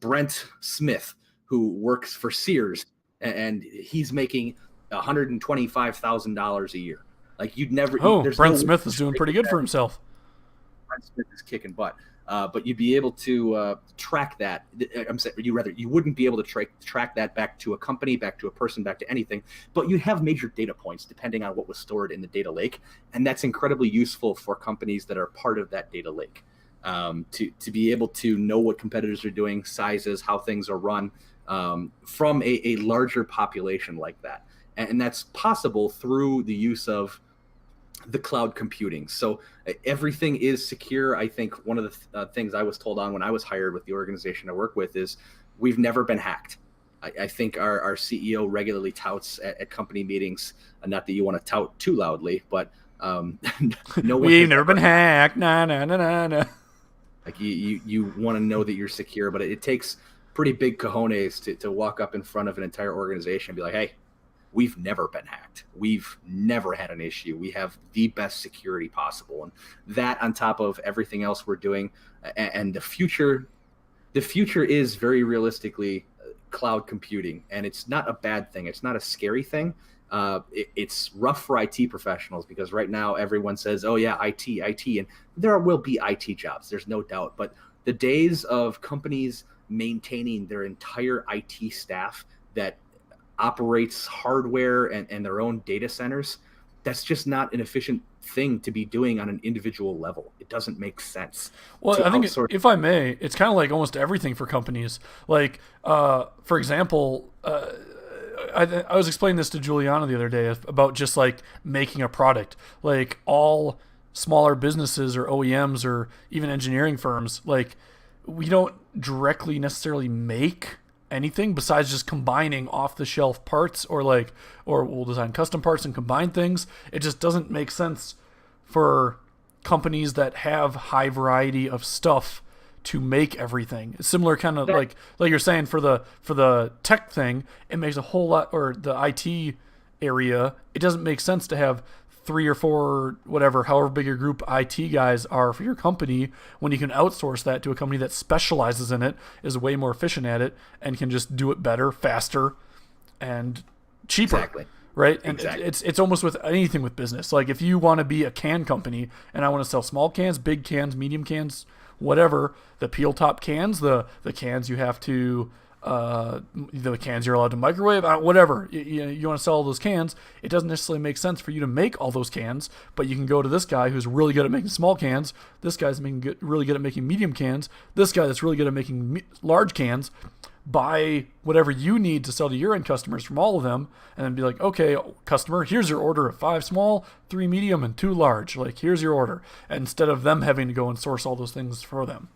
Brent Smith, who works for Sears, and he's making $125,000 a year. Like, you'd never. Brent Smith is doing pretty good for himself. Brent Smith is kicking butt. But you'd be able to track that. You wouldn't be able to track that back to a company, back to a person, back to anything. But you have major data points depending on what was stored in the data lake, and that's incredibly useful for companies that are part of that data lake to be able to know what competitors are doing, sizes, how things are run from a larger population like that, and that's possible through the use of the cloud computing. So everything is secure. I think one of the things I was told on when I was hired with the organization I work with is we've never been hacked. I think our CEO regularly touts at company meetings, not that you want to tout too loudly, but no, we've never been hacked. Nah. Like you want to know that you're secure, but it takes pretty big cojones to walk up in front of an entire organization and be like, hey, we've never been hacked. We've never had an issue. We have the best security possible. And that on top of everything else we're doing, and the future is very realistically cloud computing, and it's not a bad thing. It's not a scary thing. It's rough for IT professionals because right now everyone says, oh yeah, IT, and there will be IT jobs. There's no doubt. But the days of companies maintaining their entire IT staff that operates hardware and their own data centers, that's just not an efficient thing to be doing on an individual level. It doesn't make sense. Well, I think if I may, it's kind of like almost everything for companies. Like, for example, I was explaining this to Juliana the other day about just like making a product. Like all smaller businesses or OEMs or even engineering firms, like we don't directly necessarily make anything besides just combining off-the-shelf parts or we'll design custom parts and combine things. It just doesn't make sense for companies that have high variety of stuff to make everything. It's similar kind of like you're saying for the tech thing, it makes a whole lot, or the IT area, it doesn't make sense to have 3 or 4, however big your group IT guys are for your company, when you can outsource that to a company that specializes in it, is way more efficient at it, and can just do it better, faster, and cheaper. Exactly. Right? And it's almost with anything with business. Like if you want to be a can company and I want to sell small cans, big cans, medium cans, whatever, the peel top cans, the cans you have to the cans you're allowed to microwave, whatever, you want to sell all those cans, it doesn't necessarily make sense for you to make all those cans, but you can go to this guy who's really good at making small cans, this guy's really good at making medium cans, this guy that's really good at making large cans, buy whatever you need to sell to your end customers from all of them, and then be like, okay, customer, here's your order of 5 small, 3 medium, and 2 large. Like, here's your order. And instead of them having to go and source all those things for them.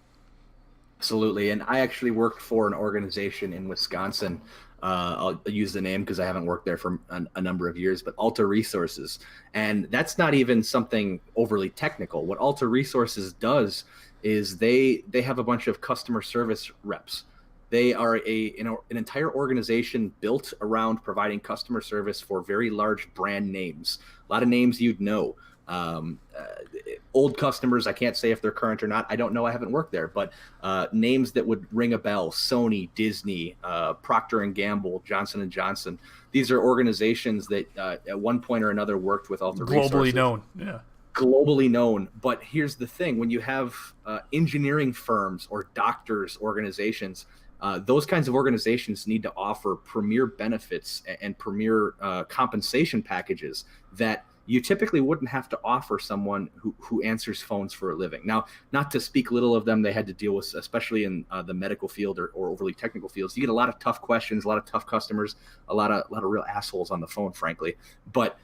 Absolutely. And I actually worked for an organization in Wisconsin. I'll use the name because I haven't worked there for a number of years, but Alta Resources. And that's not even something overly technical. What Alta Resources does is they have a bunch of customer service reps. They are an entire organization built around providing customer service for very large brand names. A lot of names you'd know. Old customers, I can't say if they're current or not. I don't know. I haven't worked there, but names that would ring a bell: Sony, Disney, Procter and Gamble, Johnson and Johnson. These are organizations that at one point or another worked with Alta Resources. Globally known, yeah. Globally known. But here's the thing: when you have engineering firms or doctors organizations, those kinds of organizations need to offer premier benefits and premier compensation packages that you typically wouldn't have to offer someone who answers phones for a living. Now, not to speak little of them, they had to deal with, especially in the medical field or overly technical fields, you get a lot of tough questions, a lot of tough customers, a lot of real assholes on the phone, frankly. But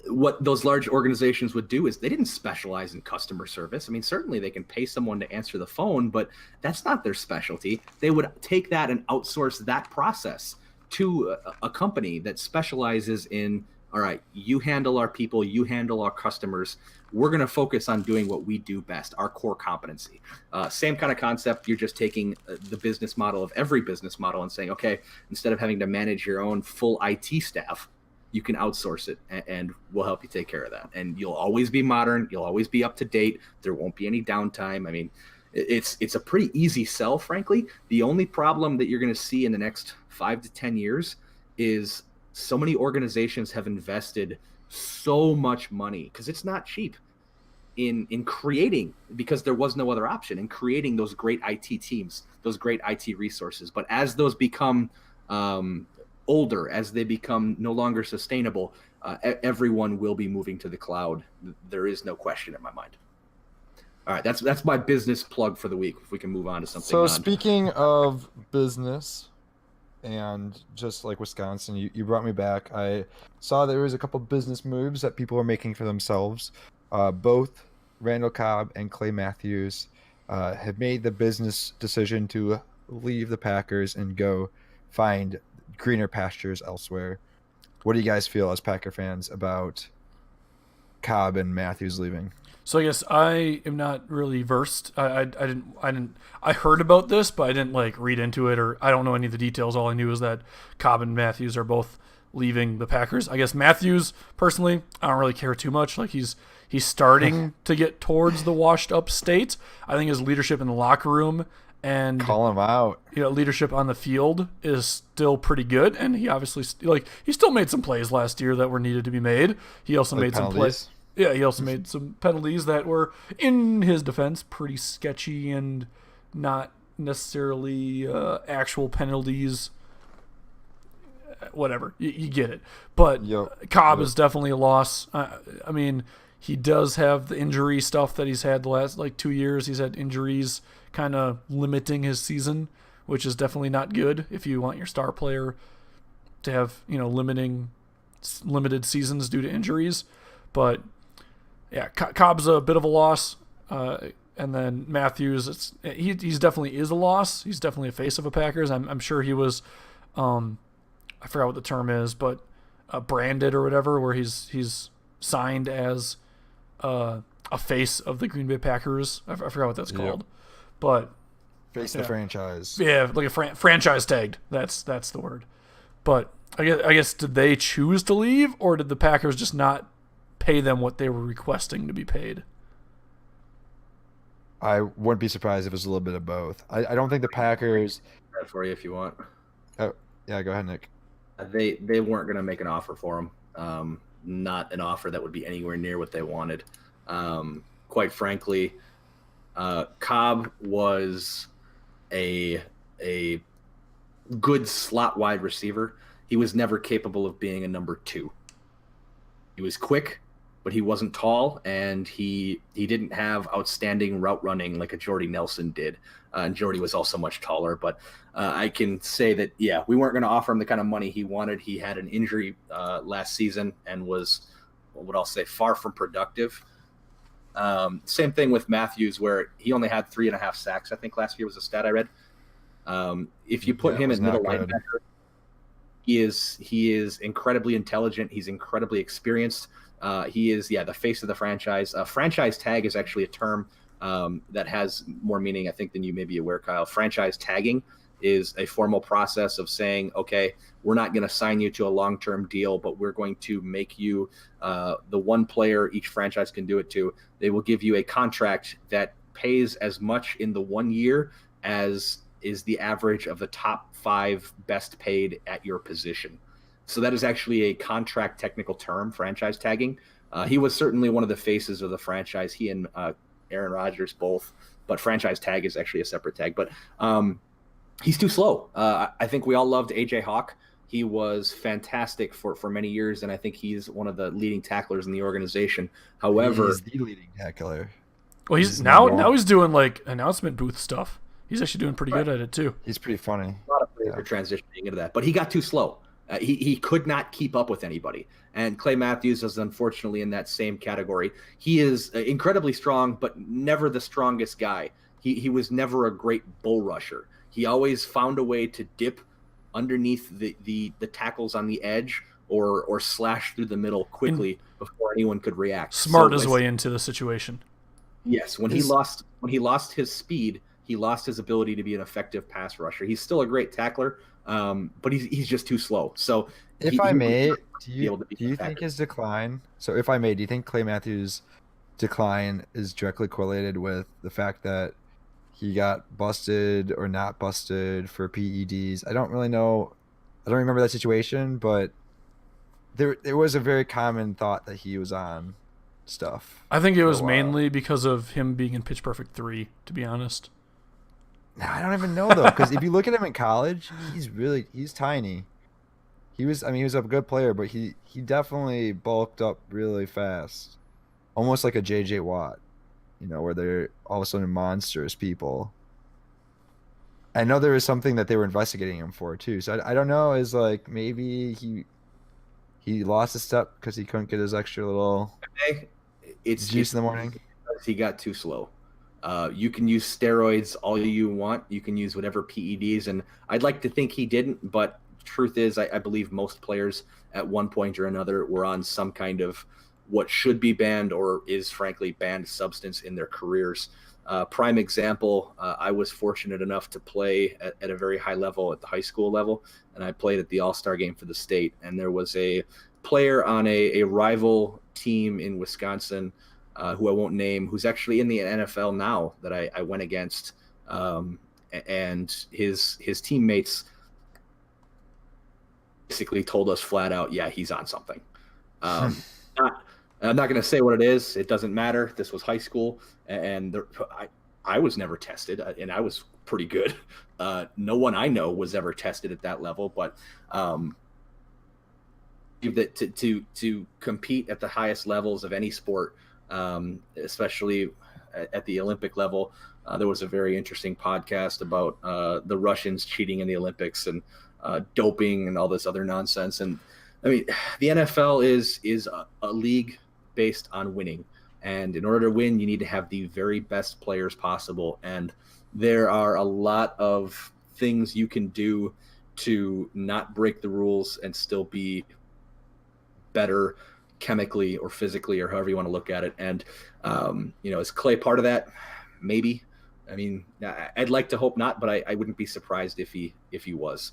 what those large organizations would do is they didn't specialize in customer service. I mean, certainly they can pay someone to answer the phone, but that's not their specialty. They would take that and outsource that process to a company that specializes in, all right, you handle our people, you handle our customers. We're going to focus on doing what we do best, our core competency. Same kind of concept. You're just taking the business model of every business model and saying, okay, instead of having to manage your own full IT staff, you can outsource it, and we'll help you take care of that. And you'll always be modern. You'll always be up to date. There won't be any downtime. I mean, it's a pretty easy sell, frankly. The only problem that you're going to see in the next 5 to 10 years is so many organizations have invested so much money, because it's not cheap, in creating, because there was no other option, in creating those great IT teams, those great IT resources. But as those become older, as they become no longer sustainable, everyone will be moving to the cloud. There is no question in my mind. All right, that's my business plug for the week. If we can move on to something. So speaking of business, and just like Wisconsin, you brought me back. I saw there was a couple business moves that people are making for themselves. Both Randall Cobb and Clay Matthews have made the business decision to leave the Packers and go find greener pastures elsewhere. What do you guys feel as Packer fans about Cobb and Matthews leaving? So I guess I am not really versed. I heard about this, but I didn't like read into it, or I don't know any of the details. All I knew is that Cobb and Matthews are both leaving the Packers. I guess Matthews, personally, I don't really care too much. Like he's starting to get towards the washed up state. I think his leadership in the locker room and Call him out. leadership on the field is still pretty good. And he obviously he still made some plays last year that were needed to be made. He also made some plays. Yeah, he also made some penalties that were, in his defense, pretty sketchy and not necessarily actual penalties. Whatever, you get it. But Cobb is definitely a loss. I mean, he does have the injury stuff that he's had the last 2 years. He's had injuries kind of limiting his season, which is definitely not good if you want your star player to have limited seasons due to injuries. But yeah, Cobb's a bit of a loss. And then Matthews, he's definitely is a loss. He's definitely a face of a Packers. I'm sure he was, I forgot what the term is, but branded or whatever, where he's signed as a face of the Green Bay Packers. I forgot what that's called, but face the franchise. Yeah, like a franchise tagged. That's the word. But I guess did they choose to leave, or did the Packers just not pay them what they were requesting to be paid? I wouldn't be surprised if it was a little bit of both. I don't think the Packers. That for you if you want. Oh yeah, go ahead, Nick. They weren't going to make an offer for him. Not an offer that would be anywhere near what they wanted. Quite frankly, Cobb was a good slot wide receiver. He was never capable of being a number 2. He was quick, but he wasn't tall, and he didn't have outstanding route running like a Jordy Nelson did. And Jordy was also much taller, but I can say that, yeah, we weren't going to offer him the kind of money he wanted. He had an injury last season and was, what I'll say, far from productive. Same thing with Matthews, where he only had 3.5 sacks, I think last year was a stat I read. If you put him as middle linebacker, he is incredibly intelligent. He's incredibly experienced. He is, the face of the franchise. Franchise tag is actually a term that has more meaning, I think, than you may be aware, Kyle. Franchise tagging is a formal process of saying, okay, we're not going to sign you to a long-term deal, but we're going to make you the one player each franchise can do it to. They will give you a contract that pays as much in the 1 year as is the average of the top 5 best paid at your position. So that is actually a contract technical term, franchise tagging. He was certainly one of the faces of the franchise, he and Aaron Rodgers both, but franchise tag is actually a separate tag. But he's too slow. I think we all loved A.J. Hawk. He was fantastic for many years, and I think he's one of the leading tacklers in the organization. However, he's the leading tackler. Well, he's now he's doing announcement booth stuff. He's actually doing pretty good at it too. He's pretty funny. A lot of players are transitioning into that, but he got too slow. He could not keep up with anybody. And Clay Matthews is unfortunately in that same category. He is incredibly strong, but never the strongest guy. He was never a great bull rusher. He always found a way to dip underneath the tackles on the edge or slash through the middle quickly before anyone could react. Smart his way into the situation. Yes, when he lost his speed, he lost his ability to be an effective pass rusher. He's still a great tackler, but he's just too slow. So, if I may, do you think his decline? So, if I may, do you think Clay Matthews' decline is directly correlated with the fact that he got busted or not busted for PEDs? I don't really know. I don't remember that situation, but there was a very common thought that he was on stuff. I think it was mainly because of him being in Pitch Perfect 3, to be honest. I don't even know though, because if you look at him in college, he's tiny. He was a good player, but he definitely bulked up really fast, almost like a JJ Watt, where they're all of a sudden monstrous people. I know there was something that they were investigating him for too, so I don't know. Is maybe he lost a step because he couldn't get his extra little juice in the morning. He got too slow. You can use steroids all you want. You can use whatever PEDs, and I'd like to think he didn't, but truth is I believe most players at one point or another were on some kind of what should be banned or is frankly banned substance in their careers. Prime example, I was fortunate enough to play at a very high level at the high school level, and I played at the All-Star game for the state. And there was a player on a rival team in Wisconsin, who I won't name, who's actually in the NFL now, that I went against. And his teammates basically told us flat out, yeah, he's on something. I'm not going to say what it is. It doesn't matter. This was high school, and I was never tested, and I was pretty good. No one I know was ever tested at that level, but that to compete at the highest levels of any sport, especially at the Olympic level, there was a very interesting podcast about the Russians cheating in the Olympics and doping and all this other nonsense. And I mean, the NFL is a league based on winning. And in order to win, you need to have the very best players possible. And there are a lot of things you can do to not break the rules and still be better chemically or physically or however you want to look at it. And, is Clay part of that? Maybe. I mean, I'd like to hope not, but I wouldn't be surprised if he was.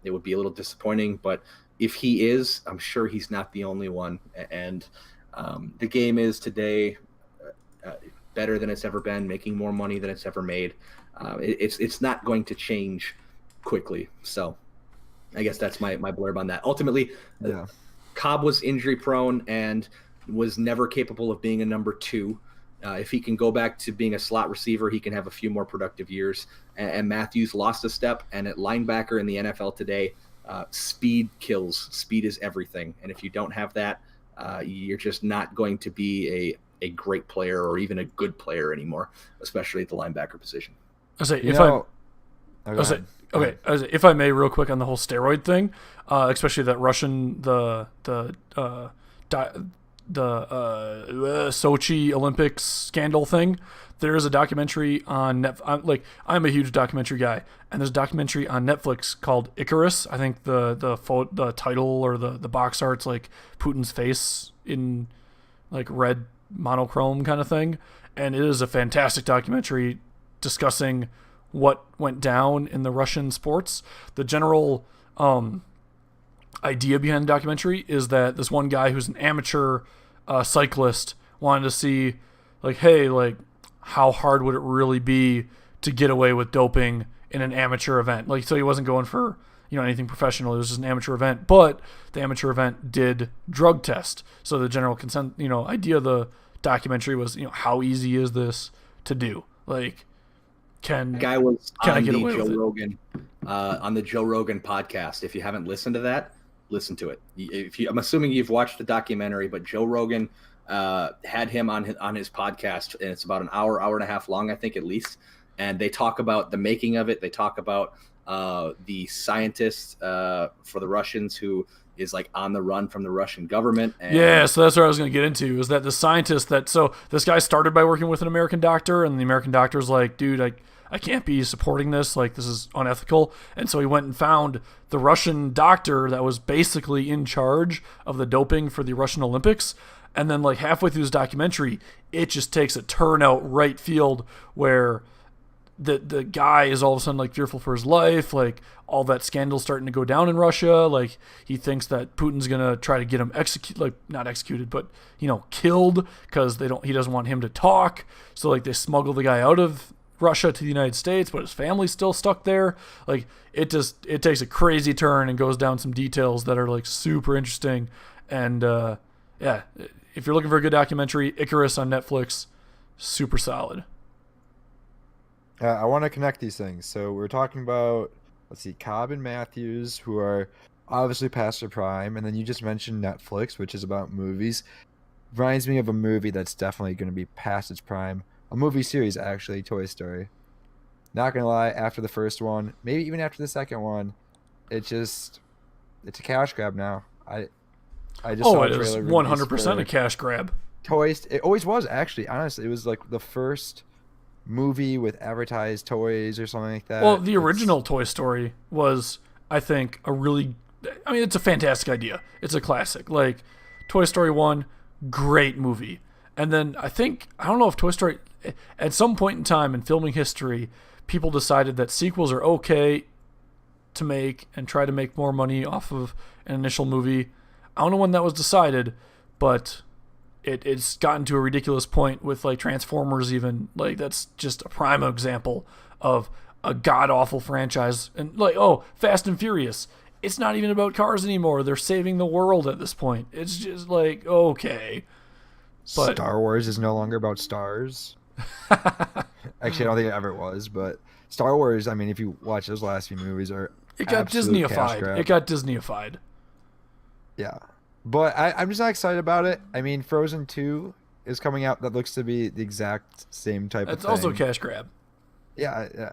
It would be a little disappointing, but if he is, I'm sure he's not the only one. And the game is today better than it's ever been, making more money than it's ever made. It's not going to change quickly. So I guess that's my blurb on that. Ultimately, Cobb was injury prone and was never capable of being a number 2. If he can go back to being a slot receiver, he can have a few more productive years. And Matthews lost a step. And at linebacker in the NFL today, speed kills. Speed is everything. And if you don't have that, you're just not going to be a great player or even a good player anymore, especially at the linebacker position. If I may, real quick on the whole steroid thing, especially that Russian Sochi Olympics scandal thing. There is a documentary on I'm a huge documentary guy, and there's a documentary on Netflix called Icarus. I think the title or the box art's like Putin's face in like red monochrome kind of thing, and it is a fantastic documentary discussing what went down in the Russian sports. The general idea behind the documentary is that this one guy who's an amateur cyclist wanted to see, like, hey, like, how hard would it really be to get away with doping in an amateur event? Like, so he wasn't going for, anything professional. It was just an amateur event, but the amateur event did drug test. So the general consent, idea of the documentary was, how easy is this to do? Like, can guy was can on I get the away Joe with it? Rogan on the Joe Rogan podcast. If you haven't listened to that, listen to it. I'm assuming you've watched the documentary, but Joe Rogan had him on his podcast, and it's about an hour and a half long, I think, at least. And they talk about the making of it. They talk about the scientist for the Russians who is like on the run from the Russian government. And So that's what I was going to get into, is that the scientist so this guy started by working with an American doctor, and the American doctor was like, dude, I can't be supporting this. Like, this is unethical. And so he went and found the Russian doctor that was basically in charge of the doping for the Russian Olympics. And then, like, halfway through this documentary, it just takes a turn out right field where the guy is all of a sudden, like, fearful for his life. Like, all that scandal's starting to go down in Russia. Like, he thinks that Putin's going to try to get him not executed, but, killed, because he doesn't want him to talk. So, like, they smuggle the guy out of Russia to the United States, but his family's still stuck there. Like, it takes a crazy turn and goes down some details that are, like, super interesting. And if you're looking for a good documentary, Icarus on Netflix, super solid. I want to connect these things. So we're talking about, Cobb and Matthews, who are obviously past their prime, and then you just mentioned Netflix, which is about movies. Reminds me of a movie that's definitely going to be past its prime. A movie series, actually, Toy Story. Not gonna lie, after the first one, maybe even after the second one, it's a cash grab now. I just saw a it is trailer 100% a cash grab. Toys. It always was, actually. Honestly, it was like the first movie with advertised toys or something like that. Well, the original Toy Story was, I think, it's a fantastic idea. It's a classic. Like, Toy Story 1, great movie. And then I don't know if Toy Story, at some point in time in filming history, people decided that sequels are okay to make and try to make more money off of an initial movie. I don't know when that was decided, but it's gotten to a ridiculous point with like Transformers even. Like that's just a prime example of a god-awful franchise. And like, oh, Fast and Furious. It's not even about cars anymore. They're saving the world at this point. It's just like, okay. But Star Wars is no longer about stars. Actually, I don't think it ever was, but Star Wars, I mean, if you watch those last few movies, are it got absolute cash grab. It got Disneyified. Yeah. But I'm just not excited about it. I mean, Frozen 2 is coming out. That looks to be the exact same type of thing. It's also a cash grab. Yeah.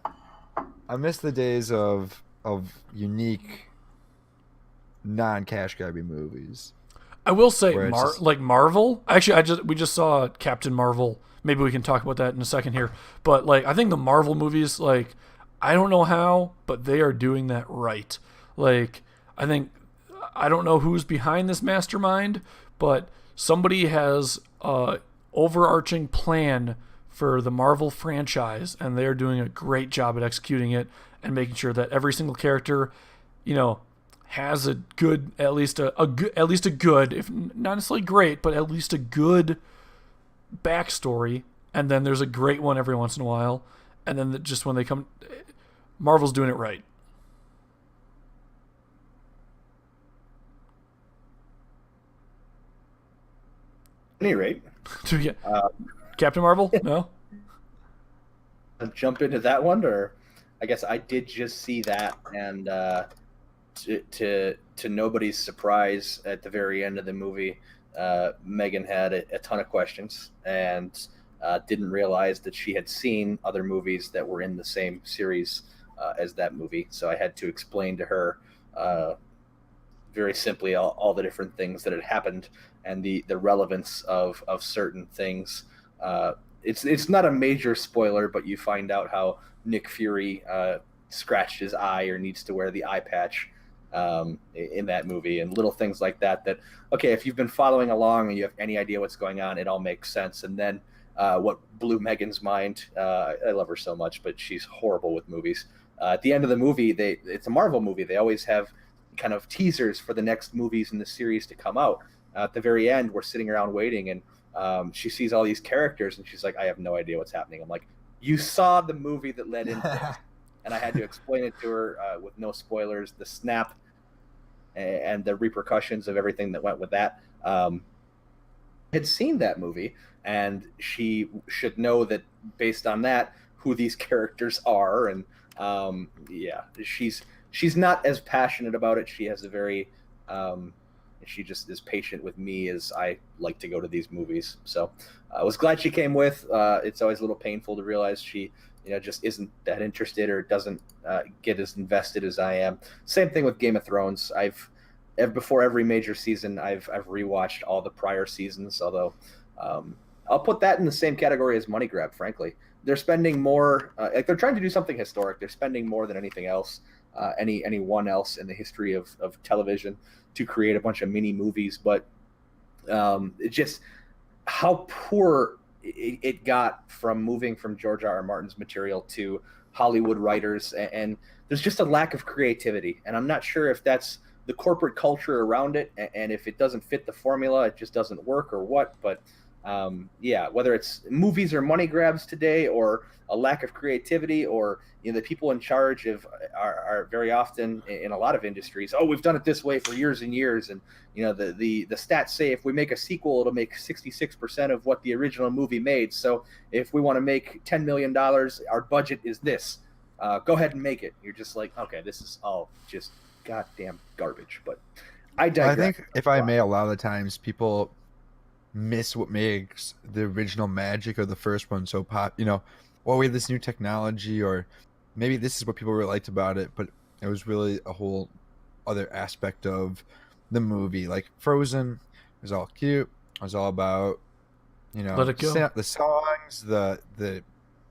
I miss the days of unique non-cash grabby movies. I will say, Marvel. Actually, we just saw Captain Marvel. Maybe we can talk about that in a second here. But like, I think the Marvel movies, like, I don't know how, but they are doing that right. Like, I don't know who's behind this mastermind, but somebody has a overarching plan for the Marvel franchise, and they're doing a great job at executing it and making sure that every single character, has a good, at least a good, if not necessarily great, but at least a good backstory. And then there's a great one every once in a while. And then just when they come, Marvel's doing it right. At any rate, Captain Marvel? No. Jump into that one, or I guess I did just see that, and to nobody's surprise, at the very end of the movie, Megan had a ton of questions and didn't realize that she had seen other movies that were in the same series as that movie. So I had to explain to her very simply all the different things that had happened and the relevance of certain things. It's not a major spoiler, but you find out how Nick Fury scratched his eye or needs to wear the eye patch in that movie, and little things like that, okay, if you've been following along and you have any idea what's going on, it all makes sense. And then what blew Megan's mind, I love her so much, but she's horrible with movies. At the end of the movie, it's a Marvel movie. They always have kind of teasers for the next movies in the series to come out. At the very end, we're sitting around waiting, and she sees all these characters, and she's like, I have no idea what's happening. I'm like, you saw the movie that led into this. And I had to explain it to her with no spoilers, the snap and the repercussions of everything that went with that. Had seen that movie, and she should know that based on that, who these characters are. And she's not as passionate about it. She has a very she just is patient with me as I like to go to these movies. So I was glad she came with. It's always a little painful to realize she just isn't that interested or doesn't get as invested as I am. Same thing with Game of Thrones. Before every major season, I've rewatched all the prior seasons, although I'll put that in the same category as money grab, frankly. They're spending more, they're trying to do something historic. They're spending more than anything else, anyone else in the history of television, to create a bunch of mini movies. But it just, how poor it got from moving from George R.R. Martin's material to Hollywood writers, and there's just a lack of creativity. And I'm not sure if that's the corporate culture around it, and if it doesn't fit the formula, it just doesn't work, or what. But whether it's movies or money grabs today, or a lack of creativity, or the people in charge are very often in a lot of industries, we've done it this way for years and years, and the stats say if we make a sequel, it'll make 66% of what the original movie made. So if we want to make $10 million, our budget is this. Go ahead and make it. You're just like, okay, this is all just goddamn garbage. But I digress. I think, if I may, a lot of the times people miss what makes the original magic of the first one so pop. We have this new technology, or maybe this is what people really liked about it, but it was really a whole other aspect of the movie. Like Frozen was all cute. It was all about Let It Go. The songs, the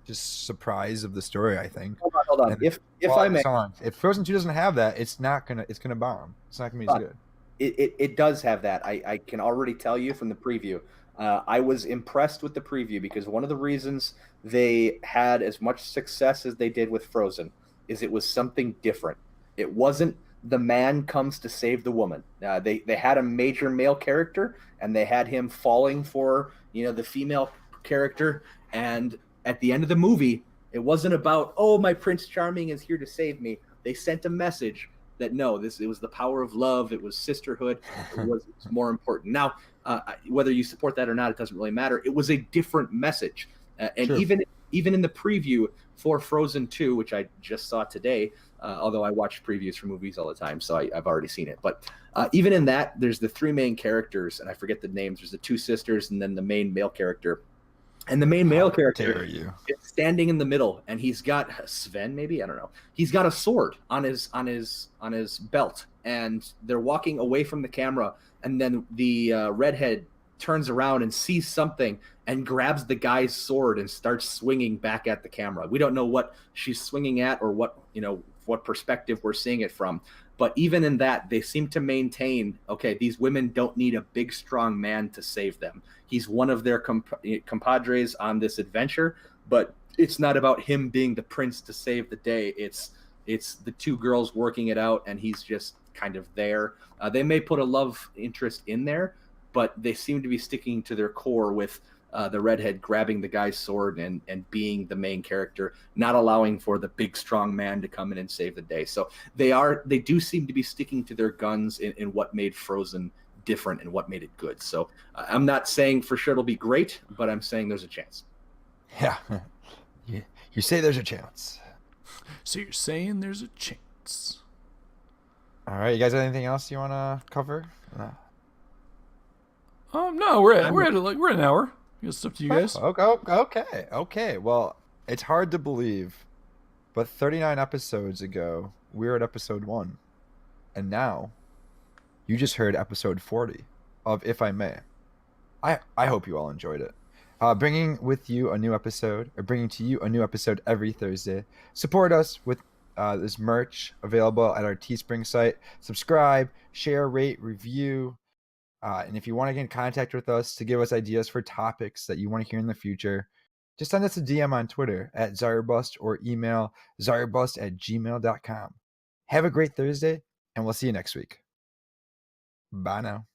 just surprise of the story, I think. Hold on. If I may, songs. If Frozen 2 doesn't have that, it's gonna bomb. It's not gonna be as good. it does have that. I can already tell you from the preview. I was impressed with the preview because one of the reasons they had as much success as they did with Frozen is it was something different. It wasn't the man comes to save the woman. They had a major male character and they had him falling for the female character. And at the end of the movie, it wasn't about, oh, my Prince Charming is here to save me. They sent a message that no, it was the power of love. It was sisterhood. It was more important. Now, whether you support that or not, it doesn't really matter. It was a different message, and True. even in the preview for Frozen 2, which I just saw today, although I watch previews for movies all the time, so I've already seen it. But even in that, there's the three main characters, and I forget the names. There's the two sisters, and then the main male character. And the main male character is standing in the middle, and he's got Sven, maybe, I don't know. He's got a sword on his belt, and they're walking away from the camera, and then the redhead turns around and sees something and grabs the guy's sword and starts swinging back at the camera. We don't know what she's swinging at or what perspective we're seeing it from. But even in that, they seem to maintain, okay, these women don't need a big, strong man to save them. He's one of their compadres on this adventure, but it's not about him being the prince to save the day. It's the two girls working it out, and he's just kind of there. They may put a love interest in there, but they seem to be sticking to their core with the redhead grabbing the guy's sword and being the main character, not allowing for the big strong man to come in and save the day. So they do seem to be sticking to their guns in what made Frozen different and what made it good. So I'm not saying for sure it'll be great, but I'm saying there's a chance. Yeah. You say there's a chance. So you're saying there's a chance. All right, you guys have anything else you want to cover? No, we're at an hour. It's up to you guys. Okay. Well, it's hard to believe, but 39 episodes ago, we were at episode 1. And now, you just heard episode 40 of If I May. I hope you all enjoyed it. Bringing to you a new episode every Thursday. Support us with this merch available at our Teespring site. Subscribe, share, rate, review. And if you want to get in contact with us to give us ideas for topics that you want to hear in the future, just send us a DM on Twitter at Zarbust or email zarbust@gmail.com. Have a great Thursday, and we'll see you next week. Bye now.